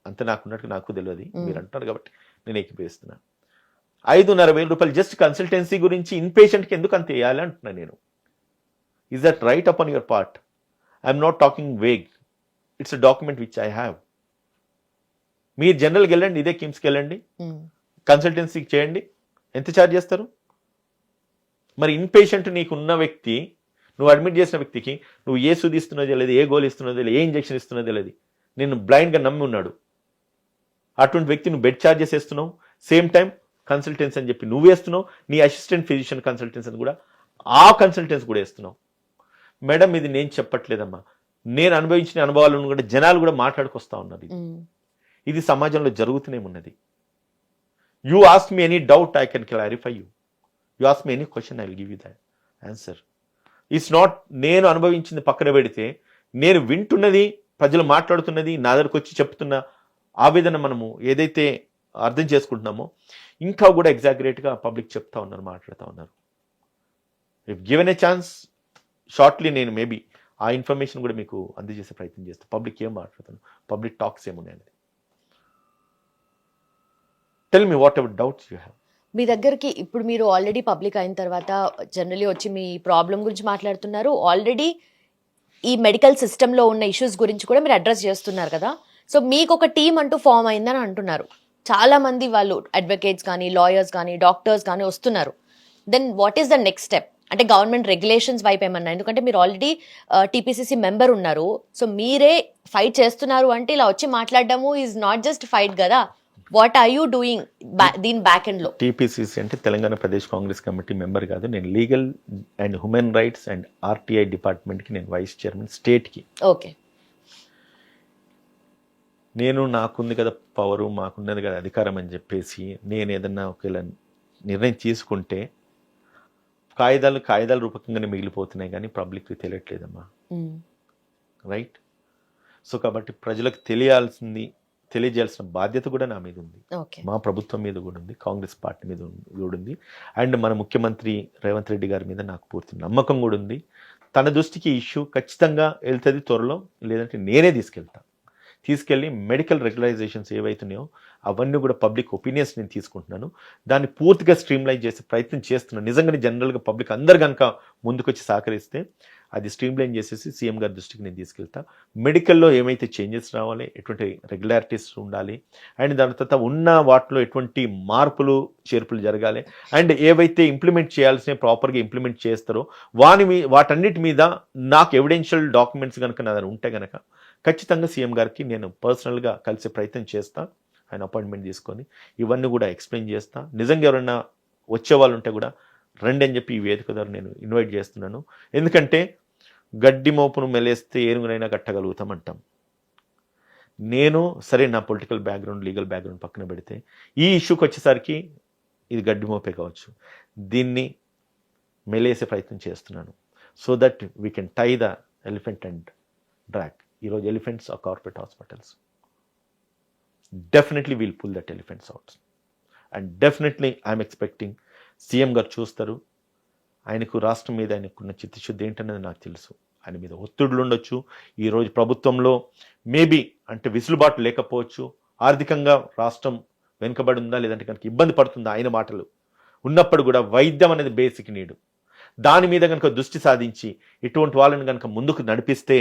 అంత నాకున్నట్టు నాకు తెలియదు, మీరు అంటున్నారు కాబట్టి నేను ఏకీభవిస్తున్నా. 5,500 రూపాయలు జస్ట్ కన్సల్టెన్సీ గురించి ఇన్ పేషెంట్కి ఎందుకు అంత వేయాలి అంటున్నా నేను. Is that right upon your part? I'm not talking vague, it's a document which I have. మీరు జనరల్కి వెళ్ళండి, ఇదే కిమ్స్కి వెళ్ళండి, కన్సల్టెన్సీకి చేయండి, ఎంత ఛార్జ్ చేస్తారు? మరి ఇన్ పేషెంట్ నీకున్న వ్యక్తి, నువ్వు అడ్మిట్ చేసిన వ్యక్తికి నువ్వు ఏ సూది ఇస్తున్నదో లేదు, ఏ గోల్ ఇస్తున్నదో లేదు, ఏ ఇంజెక్షన్ ఇస్తున్నదో లేదు, నేను బ్లైండ్గా నమ్మి ఉన్నాడు. అటువంటి వ్యక్తి నువ్వు బెడ్ ఛార్జెస్ వేస్తున్నావు, సేమ్ టైం కన్సల్టెన్సీ అని చెప్పి నువ్వు వేస్తున్నావు, నీ అసిస్టెంట్ ఫిజిషియన్ కన్సల్టెన్సీ అని కూడా ఆ కన్సల్టెన్సీ కూడా వేస్తున్నావు. మేడం ఇది నేను చెప్పట్లేదమ్మా, నేను అనుభవించిన అనుభవాలను కూడా జనాలు కూడా మాట్లాడుకొస్తా ఉన్నది. ఇది సమాజంలో జరుగుతూనే ఉన్నది. You ask me any doubt, I can clarify you. You ask me any question, I will give you that answer. It's not నేను అనుభవించింది పక్కన పెడితే, నేను వింటున్నది, ప్రజలు మాట్లాడుతున్నది, నా దగ్గరకు వచ్చి చెప్తున్న ఆవేదన మనము ఏదైతే అర్థం చేసుకుంటున్నామో ఇంకా కూడా ఎగ్జాగరేట్గా పబ్లిక్ చెప్తా ఉన్నారు, మాట్లాడుతూ ఉన్నారు. If given a chance shortly నేను మేబీ ఆ ఇన్ఫర్మేషన్ కూడా మీకు అందజేసే ప్రయత్నం చేస్తాను. పబ్లిక్ ఏం మాట్లాడుతాను, పబ్లిక్ టాక్స్ ఏమున్నాయి అనేది. Tell me whatever doubts you have. మీ దగ్గరికి ఇప్పుడు మీరు ఆల్రెడీ పబ్లిక్ అయిన తర్వాత జనరలీ వచ్చి మీ ప్రాబ్లం గురించి మాట్లాడుతున్నారు. ఆల్రెడీ ఈ మెడికల్ సిస్టంలో ఉన్న ఇష్యూస్ గురించి కూడా మీరు అడ్రస్ చేస్తున్నారు కదా. సో మీకు ఒక టీం అంటూ ఫామ్ అయిందని అంటున్నారు. చాలా మంది వాళ్ళు అడ్వకేట్స్ కానీ, లాయర్స్ కానీ, డాక్టర్స్ కానీ వస్తున్నారు. Then what is the next step? అంటే గవర్నమెంట్ రెగ్యులేషన్స్ వైపు ఏమన్నా, ఎందుకంటే మీరు ఆల్రెడీ టీపీసీసీ మెంబర్ ఉన్నారు. సో మీరే ఫైట్ చేస్తున్నారు అంటే ఇలా వచ్చి మాట్లాడడము ఈజ్ నాట్ జస్ట్ ఫైట్ కదా. వాట్ ఆర్ యూ డూయింగ్ దీని బ్యాక్ ఎండ్ లో? టీపీసీసీ అంటే Telangana Pradesh Congress committee member కాదు, నేను legal and human rights and RTI డిపార్ట్మెంట్కి నేను వైస్ చైర్మన్ స్టేట్కి. ఓకే, నేను నాకుంది కదా పవరు, మాకున్నది కదా అధికారం అని చెప్పేసి నేను ఏదన్నా ఒకవేళ నిర్ణయం తీసుకుంటే కాగిదాల రూపకంగానే మిగిలిపోతున్నాయి కానీ పబ్లిక్కి తెలియట్లేదమ్మా. రైట్? సో కాబట్టి ప్రజలకు తెలియజేయాల్సిన బాధ్యత కూడా నా మీద ఉంది, ఓకే. మా ప్రభుత్వం మీద కూడా ఉంది, కాంగ్రెస్ పార్టీ మీద కూడా ఉంది, అండ్ మన ముఖ్యమంత్రి రేవంత్ రెడ్డి గారి మీద నాకు పూర్తి నమ్మకం కూడా ఉంది. తన దృష్టికి ఇష్యూ ఖచ్చితంగా వెళ్తుంది త్వరలో, లేదంటే నేనే తీసుకెళ్ళి మెడికల్ రెగ్యులైజేషన్స్ ఏవైతున్నాయో అవన్నీ కూడా పబ్లిక్ ఒపీనియన్స్ నేను తీసుకుంటున్నాను. దాన్ని పూర్తిగా స్ట్రీమ్లైన్ చేసే ప్రయత్నం చేస్తున్నాను. నిజంగానే జనరల్గా పబ్లిక్ అందరు కనుక ముందుకొచ్చి సహకరిస్తే అది స్ట్రీమ్లైన్ చేసేసి సీఎం గారి దృష్టికి నేను తీసుకెళ్తా. మెడికల్లో ఏమైతే చేంజెస్ రావాలి, ఎటువంటి రెగ్యులారిటీస్ ఉండాలి, అండ్ దాని తర్వాత ఉన్న వాటిలో ఎటువంటి మార్పులు చేర్పులు జరగాలి, అండ్ ఏవైతే ఇంప్లిమెంట్ చేయాల్సిన ప్రాపర్గా ఇంప్లిమెంట్ చేస్తారో వాటన్నిటి మీద నాకు ఎవిడెన్షియల్ డాక్యుమెంట్స్ కనుక నా దగ్గర ఉంటే కనుక ఖచ్చితంగా సీఎం గారికి నేను పర్సనల్గా కలిసే ప్రయత్నం చేస్తా. ఆయన అపాయింట్మెంట్ తీసుకొని ఇవన్నీ కూడా ఎక్స్ప్లెయిన్ చేస్తా. నిజంగా ఎవరైనా వచ్చే వాళ్ళు ఉంటే కూడా రండి అని చెప్పి ఈ వేదిక ద్వారా నేను ఇన్వైట్ చేస్తున్నాను. ఎందుకంటే గడ్డి మోపును మెలేస్తే ఏనుగునైనా కట్టగలుగుతామంటాం. నేను సరే నా పొలిటికల్ బ్యాక్గ్రౌండ్, లీగల్ బ్యాక్గ్రౌండ్ పక్కన పెడితే ఈ ఇష్యూకి వచ్చేసరికి ఇది గడ్డి మోపే కావచ్చు, దీన్ని మెలేసే ప్రయత్నం చేస్తున్నాను. So that we can tie the elephant and drag. ఈరోజు elephants are corporate hospitals. Definitely we'll pull that elephants out, and definitely I'm expecting CM గారు చూస్తారు. ఆయనకు రాష్ట్రం మీద ఆయనకున్న చిత్తశుద్ధి ఏంటనేది నాకు తెలుసు. ఆయన మీద ఒత్తిడులు ఉండొచ్చు, ఈరోజు ప్రభుత్వంలో మేబీ అంటే విసులుబాటు లేకపోవచ్చు, ఆర్థికంగా రాష్ట్రం వెనుకబడి ఉందా లేదంటే కనుక ఇబ్బంది పడుతుందా ఆయన మాటలు ఉన్నప్పుడు కూడా వైద్యం అనేది బేసిక్ నీడ్. దాని మీద కనుక దృష్టి సాధించి ఇటువంటి వాళ్ళని కనుక ముందుకు నడిపిస్తే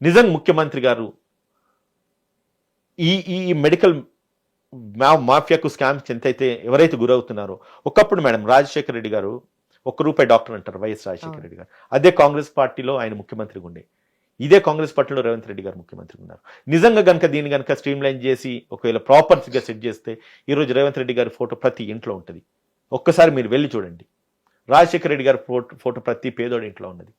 నిజంగా ముఖ్యమంత్రి గారు ఈ మెడికల్ మాఫియాకు స్కామ్స్ ఎంతైతే ఎవరైతే గురవుతున్నారో, ఒకప్పుడు మేడం రాజశేఖర రెడ్డి గారు ₹1 డాక్టర్ అంటారు, వైఎస్ రాజశేఖర రెడ్డి గారు. అదే కాంగ్రెస్ పార్టీలో ఆయన ముఖ్యమంత్రిగా ఉండే, ఇదే కాంగ్రెస్ పార్టీలో రేవంత్ రెడ్డి గారు ముఖ్యమంత్రిగా ఉన్నారు. నిజంగా కనుక దీన్ని కనుక స్ట్రీమ్లైన్ చేసి ఒకవేళ ప్రాపర్గా సెట్ చేస్తే ఈరోజు రేవంత్ రెడ్డి గారి ఫోటో ప్రతి ఇంట్లో ఉంటుంది. ఒక్కసారి మీరు వెళ్ళి చూడండి, రాజశేఖర రెడ్డి గారి ఫోటో ప్రతి పేదోడి ఇంట్లో ఉన్నది.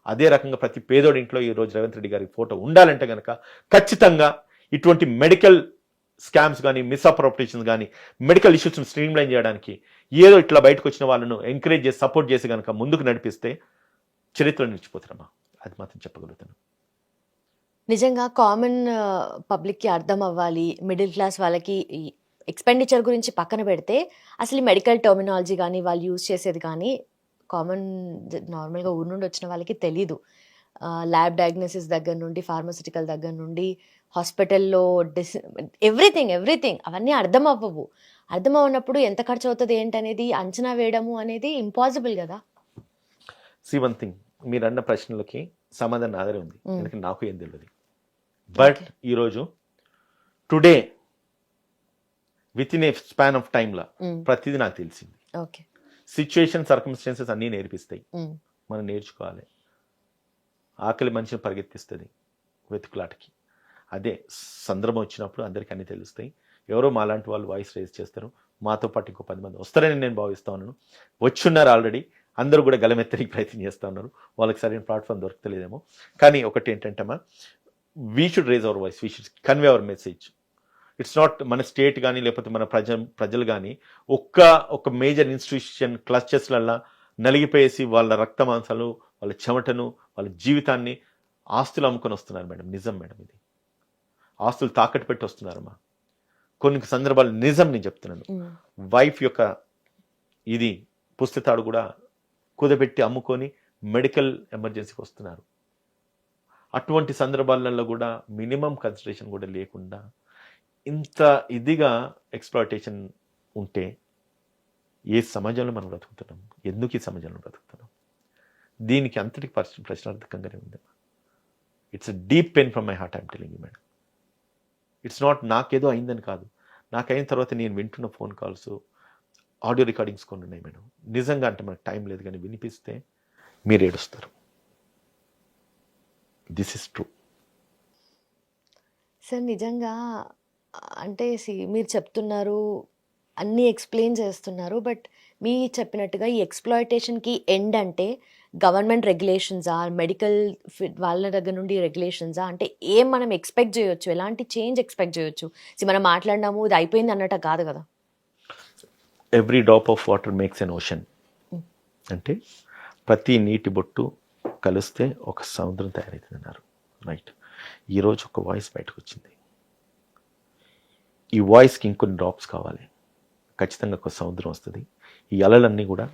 అదే రకంగా ప్రతి పేదోడి ఇంట్లో ఈరోజు రేవంత్ రెడ్డి గారి ఫోటో ఉండాలంటే కనుక ఖచ్చితంగా ఇటువంటి మెడికల్ స్కామ్స్ కానీ, మిస్అప్రోప్రియేషన్స్ కానీ, మెడికల్ ఇష్యూస్ని స్ట్రీమ్లైన్ చేయడానికి ఏదో ఇట్లా బయటకు వచ్చిన వాళ్ళను ఎంకరేజ్ చేసి సపోర్ట్ చేసి కనుక ముందుకు నడిపిస్తే చరిత్రలో నిలిచిపోతారమ్మా. అది మాత్రం చెప్పగలుగుతాను. నిజంగా కామన్ పబ్లిక్కి అర్థం అవ్వాలి, మిడిల్ క్లాస్ వాళ్ళకి ఎక్స్పెండిచర్ గురించి పక్కన పెడితే అసలు మెడికల్ టర్మినాలజీ కానీ వాళ్ళు యూజ్ చేసేది కానీ కామన్ నార్మల్గా ఊరు నుండి వచ్చిన వాళ్ళకి తెలీదు. ల్యాబ్ డయాగ్నోసిస్ దగ్గర నుండి, ఫార్మసిటికల్ దగ్గర నుండి, హాస్పిటల్లో ఎవ్రీథింగ్ అవన్నీ అర్థం అవ్వవు. అర్థం అవ్వనప్పుడు ఎంత ఖర్చు అవుతుంది ఏంటనేది అంచనా వేయడము అనేది ఇంపాసిబుల్ కదా. వన్ థింగ్, మీరు అన్న ప్రశ్నలకి సమాధానం ఆధారం ఉంది, ఎందుకంటే నాకు ఏం తెలియదు. బట్ ఈరోజు today with in a span of టైమ్లో ప్రతిదీ నాకు తెలిసింది. ఓకే, సిచ్యుయేషన్, సర్కమ్స్టాన్సెస్ అన్నీ నేర్పిస్తాయి, మనం నేర్చుకోవాలి. ఆకలి మనిషిని పరిగెత్తిస్తుంది వెతుకులాటకి. అదే సందర్భం వచ్చినప్పుడు అందరికీ అన్నీ తెలుస్తాయి. ఎవరో మాలాంటి వాళ్ళు వాయిస్ రేజ్ చేస్తారు, మాతో పాటు ఇంకో 10 మంది వస్తారని నేను భావిస్తూ ఉన్నాను. వచ్చున్నారు ఆల్రెడీ, అందరూ కూడా గలమెత్తడానికి ప్రయత్నం చేస్తూ ఉన్నారు. వాళ్ళకి సరైన ప్లాట్ఫామ్ దొరకలేదేమో. కానీ ఒకటి ఏంటంటమ్మా, we should raise our voice, we should convey our message. It's not మన స్టేట్ కానీ లేకపోతే మన ప్రజలు కానీ ఒక మేజర్ ఇన్స్టిట్యూషన్ క్లస్టర్స్లల్లా నలిగిపోయేసి వాళ్ళ రక్త మాంసాలు, వాళ్ళ చెమటను, వాళ్ళ జీవితాన్ని ఆస్తులు అమ్ముకొని వస్తున్నారు మేడం. నిజం మేడం, ఇది ఆస్తులు తాకట్టు పెట్టి వస్తున్నారమ్మా. కొన్ని సందర్భాలు నిజం నేను చెప్తున్నాను. వైఫ్ యొక్క ఇది పుస్తకాలు కూడా కుదబెట్టి అమ్ముకొని మెడికల్ ఎమర్జెన్సీకి వస్తున్నారు. అటువంటి సందర్భాలలో కూడా మినిమం కన్సిడరేషన్ కూడా లేకుండా ఇంత ఇదిగా ఎక్స్ప్లాయిటేషన్ ఉంటే ఏ సమాజంలో మనం బ్రతుకుతున్నాం? ఎందుకు ఈ సమాజంలో బ్రతుకుతున్నాం? దీనికి అంతటికి ప్రశ్నార్థకంగానే ఉంది. It's a deep pain from my heart, I'm telling you madam. It's not నాకేదో అయిందని కాదు, నాకు అయిన తర్వాత నేను వింటున్న ఫోన్ కాల్స్, ఆడియో రికార్డింగ్స్ కొన్ని ఉన్నాయి మేడం. నిజంగా అంటే మనకు టైం లేదు, కానీ వినిపిస్తే మీరు ఏడుస్తారు. This is true. సార్ నిజంగా అంటే మీరు చెప్తున్నారు, అన్నీ ఎక్స్ప్లెయిన్ చేస్తున్నారు, బట్ మీ చెప్పినట్టుగా ఈ ఎక్స్ప్లాయిటేషన్కి ఎండ్ అంటే గవర్నమెంట్ రెగ్యులేషన్సా, మెడికల్ వాళ్ళ దగ్గర నుండి రెగ్యులేషన్సా, అంటే ఏం మనం ఎక్స్పెక్ట్ చేయొచ్చు, ఎలాంటి చేంజ్ ఎక్స్పెక్ట్ చేయొచ్చు? మనం మాట్లాడినాము, ఇది అయిపోయింది అన్నట్టు కాదు కదా. Every drop of water makes N ocean. అంటే ప్రతి నీటి బొట్టు కలిస్తే ఒక సముద్రం తయారవుతుంది అన్నారు. రైట్. ఈరోజు ఒక వాయిస్ బయటకు వచ్చింది. ఈ వాయిస్కి ఇంకొన్ని డ్రాప్స్ కావాలి, ఖచ్చితంగా ఒక సముద్రం వస్తుంది. ఈ అలలన్నీ కూడా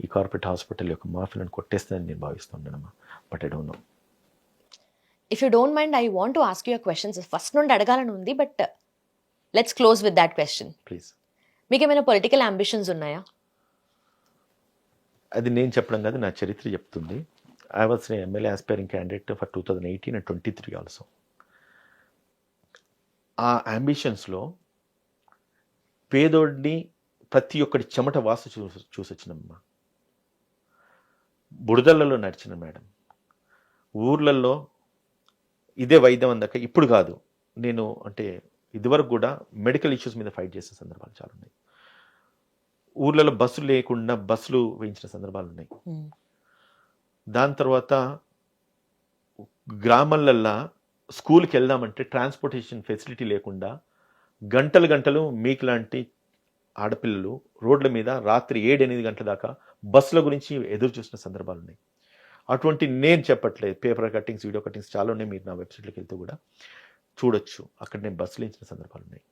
ఈ కార్పొరేట్ హాస్పిటల్ యొక్క మాఫియాలను కొట్టేస్తుందని నేను భావిస్తున్నానమ్మా. But I don't know. If you don't mind, I want to ask you questions. First నుండి అడగాలని ఉంది, but let's close with that question. Please. మీకు ఏమైనా పొలిటికల్ అంబిషన్స్ ఉన్నాయా? అది నేను చెప్పడం కాదు, నా చరిత్ర చెప్తుంది. I was MLA aspiring candidate for 2018 and 23 also. ఆ అంబిషన్స్లో పేదోడిని ప్రతి ఒక్కటి చెమట వాసు చూసొచ్చినమ్మా. బురదలలో నడిచిన మేడం, ఊర్లలో ఇదే వైద్యం అందాక ఇప్పుడు కాదు, నేను అంటే ఇదివరకు కూడా మెడికల్ ఇష్యూస్ మీద ఫైట్ చేసే సందర్భాలు చాలా ఉన్నాయి. ఊర్లలో బస్సులు లేకుండా బస్సులు వేయించిన సందర్భాలు ఉన్నాయి. దాని తర్వాత గ్రామాలల్లో స్కూల్కి వెళ్దామంటే ట్రాన్స్పోర్టేషన్ ఫెసిలిటీ లేకుండా గంటలు మీకు లాంటి ఆడపిల్లలు రోడ్ల మీద రాత్రి 7-8 గంటల దాకా బస్సుల గురించి ఎదురు చూసిన సందర్భాలు ఉన్నాయి. అటువంటి నేను చెప్పట్లేదు, పేపర్ కట్టింగ్స్, వీడియో కట్టింగ్స్ చాలా ఉన్నాయి. మీరు నా వెబ్సైట్లోకి వెళ్తే కూడా చూడొచ్చు. అక్కడ నేను బస్సులు ఇచ్చిన సందర్భాలు ఉన్నాయి.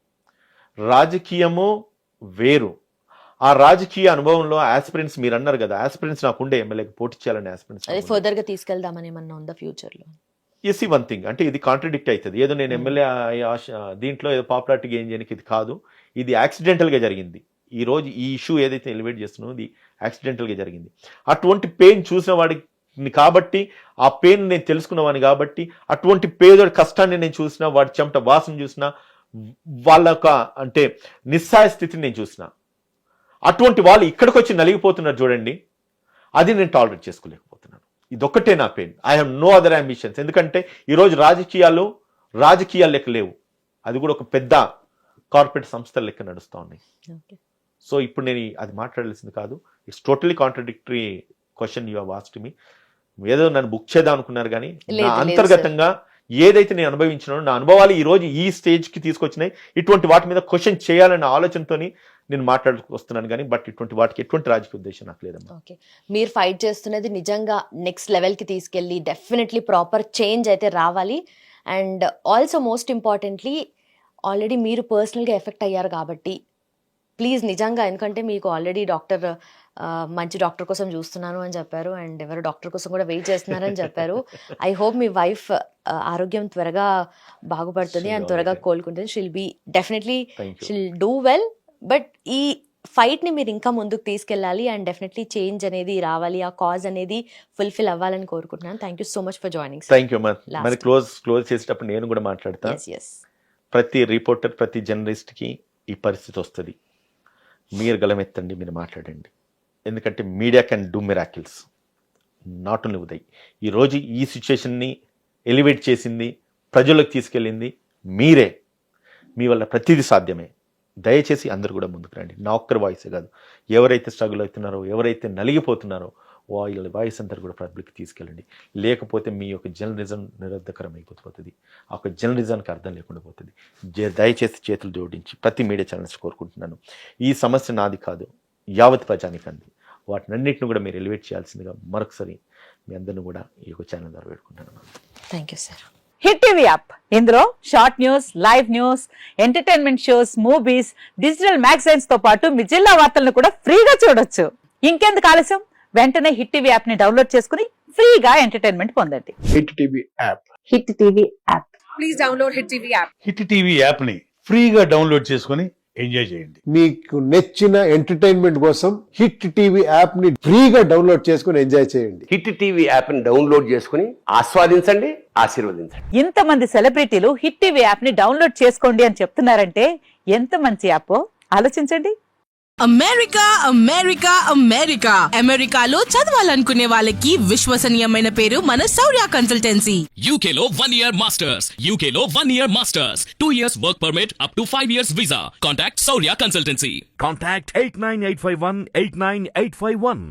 రాజకీయము వేరు. ఆ రాజకీయ అనుభవంలో ఆస్పిరెంట్స్, మీరు అన్నారు కదా, ఆస్పిరెంట్స్ నాకుండే ఎమ్మెల్యేకి పోటీ చేయాలని ఆస్పిరెంట్స్. అది ఫర్దర్ గా తీసుకెళ్దామని ఏమన్నా ఉందా ఫ్యూచర్లో? ఎస్, వన్ థింగ్ అంటే ఇది కాంట్రడిక్ట్ అవుతుంది. ఏదో నేను ఎమ్మెల్యే దీంట్లో ఏదో పాపులారిటీ గెయిన్ చేయడానికి ఇది కాదు. ఇది యాక్సిడెంటల్గా జరిగింది. ఈ రోజు ఈ ఇష్యూ ఏదైతే ఎలివేట్ చేస్తున్నామో ఇది యాక్సిడెంటల్గా జరిగింది. అటువంటి పెయిన్ చూసిన వాడిని కాబట్టి, ఆ పెయిన్ నేను తెలుసుకున్నవాడిని కాబట్టి, అటువంటి పేదోడి కష్టాన్ని నేను చూసిన, వాడి చెమట వాసన చూసిన, వాళ్ళ యొక్క అంటే నిస్సాయ స్థితిని నేను చూసిన, అటువంటి వాళ్ళు ఇక్కడికి వచ్చి నలిగిపోతున్నారు చూడండి, అది నేను టాలరేట్ చేసుకోలేకపోతున్నాను. ఇదొక్కటే నా pain. I have no other ambitions. ఎందుకంటే ఈరోజు రాజకీయాలు లెక్క లేవు. అది కూడా ఒక పెద్ద కార్పొరేట్ సంస్థల లెక్క నడుస్తూ ఉన్నాయి. సో ఇప్పుడు నేను అది మాట్లాడాల్సింది కాదు. It's totally contradictory question you have asked me. ఏదో నన్ను బుక్ చేద్దాం అనుకున్నారు, కానీ నా అంతర్గతంగా ఏదైతే నేను అనుభవించినానో, నా అనుభవాలు ఈ రోజు ఈ స్టేజ్కి తీసుకొచ్చినాయి. ఇటువంటి వాటి మీద క్వశ్చన్ చేయాలన్న ఆలోచనతోని నేను మాట్లాడుకొస్తున్నాను, కానీ బట్ ఇటువంటి వాటికి ఎటువంటి రాజకీయ ఉద్దేశం నాకు లేదమ్మా. ఓకే, మీరు ఫైట్ చేస్తున్నది నిజంగా నెక్స్ట్ లెవెల్కి తీసుకెళ్ళి డెఫినెట్లీ ప్రాపర్ చేంజ్ అయితే రావాలి. And also most importantly already మీరు పర్సనల్గా ఎఫెక్ట్ అయ్యారు కాబట్టి ప్లీజ్ నిజంగా, ఎందుకంటే మీకు ఆల్రెడీ డాక్టర్ మంచి డాక్టర్ కోసం చూస్తున్నాను అని చెప్పారు, అండ్ ఎవరు డాక్టర్ కోసం కూడా వెయిట్ చేస్తున్నారని చెప్పారు. ఐ హోప్ మీ వైఫ్ ఆరోగ్యం త్వరగా బాగుపడుతుంది అండ్ త్వరగా కోలుకుంటుంది. She'll be definitely she'll do well. But ఈ ఫైట్ని మీరు ఇంకా ముందుకు తీసుకెళ్ళాలి అండ్ డెఫినెట్లీ చేంజ్ అనేది రావాలి, ఆ కాజ్ అనేది ఫుల్ఫిల్ అవ్వాలని కోరుకుంటున్నాను. Thank you so much for joining. Thank you. మరి క్లోజ్ చేసేటప్పుడు నేను కూడా మాట్లాడతాను. ప్రతి రిపోర్టర్, ప్రతి జర్నలిస్ట్కి ఈ పరిస్థితి వస్తుంది. మీరు గలమెత్తండి, మీరు మాట్లాడండి. ఎందుకంటే media can do miracles, not only Uday. ఈరోజు ఈ సిచ్యుయేషన్ని ఎలివేట్ చేసింది, ప్రజలకు తీసుకెళ్ళింది మీరే. మీ వల్ల ప్రతిదీ సాధ్యమే. దయచేసి అందరూ కూడా ముందుకు రండి. నా ఒక్కరి వాయిసే కాదు, ఎవరైతే స్ట్రగుల్ అవుతున్నారో, ఎవరైతే నలిగిపోతున్నారో వాళ్ళ వాయిస్ అందరూ కూడా పబ్లిక్కి తీసుకెళ్ళండి. లేకపోతే మీ యొక్క జర్నలిజం నిరర్ధకరం అయిపోతుంది. ఆ యొక్క జర్నలిజానికి అర్థం లేకుండా పోతుంది. దయచేసి చేతులు జోడించి ప్రతి మీడియా ఛానల్స్ కోరుకుంటున్నాను, ఈ సమస్య నాది కాదు, యావత్ ప్రజానికంది. వాటినన్నింటిని కూడా మీరు ఎలివేట్ చేయాల్సిందిగా మరొకసారి మీ అందరిని కూడా ఈ యొక్క ఛానల్ ద్వారా వేడుకుంటున్నాను. Thank you sir. Hit TV app, ఇందులో short news, live news, entertainment shows, movies, digital magazines తో పాటు మీ జిల్లా వార్తలను కూడా ఫ్రీగా చూడొచ్చు. ఇంకెందుకు ఆలస్యం, వెంటనే హిట్ టీవీ యాప్ ని డౌన్లోడ్ చేసుకుని ఫ్రీగా ఎంటర్టైన్మెంట్ పొందండి. Hit TV app. Hit TV app. Please download hit TV app. Hit TV app ని ఫ్రీగా డౌన్లోడ్ చేసుకుని ఎంజాయ్ చేయండి. మీకు నచ్చిన ఎంటర్టైన్మెంట్ కోసం హిట్ టీవీ యాప్ ని ఫ్రీగా డౌన్లోడ్ చేసుకుని ఎంజాయ్ చేయండి. హిట్ టీవీ యాప్ ని డౌన్లోడ్ చేసుకుని ఆస్వాదించండి, ఆశీర్వదించండి. ఇంతమంది సెలబ్రిటీలు హిట్ టీవీ యాప్ ని డౌన్లోడ్ చేసుకోండి అని చెప్తున్నారంటే ఎంత మంచి యాప్ ఆలోచించండి. అమెరికా అమెరికా అమెరికా అమెరికాలో చదవాలనుకునే వాళ్ళకి విశ్వసనీయమైన పేరు మన శౌర్య కన్సల్టెన్సీ. UK లో 1 year masters. UK లో 1 year masters. 2 years work permit up to 5 years visa. Contact Saurya Consultancy. Contact 89851 89851.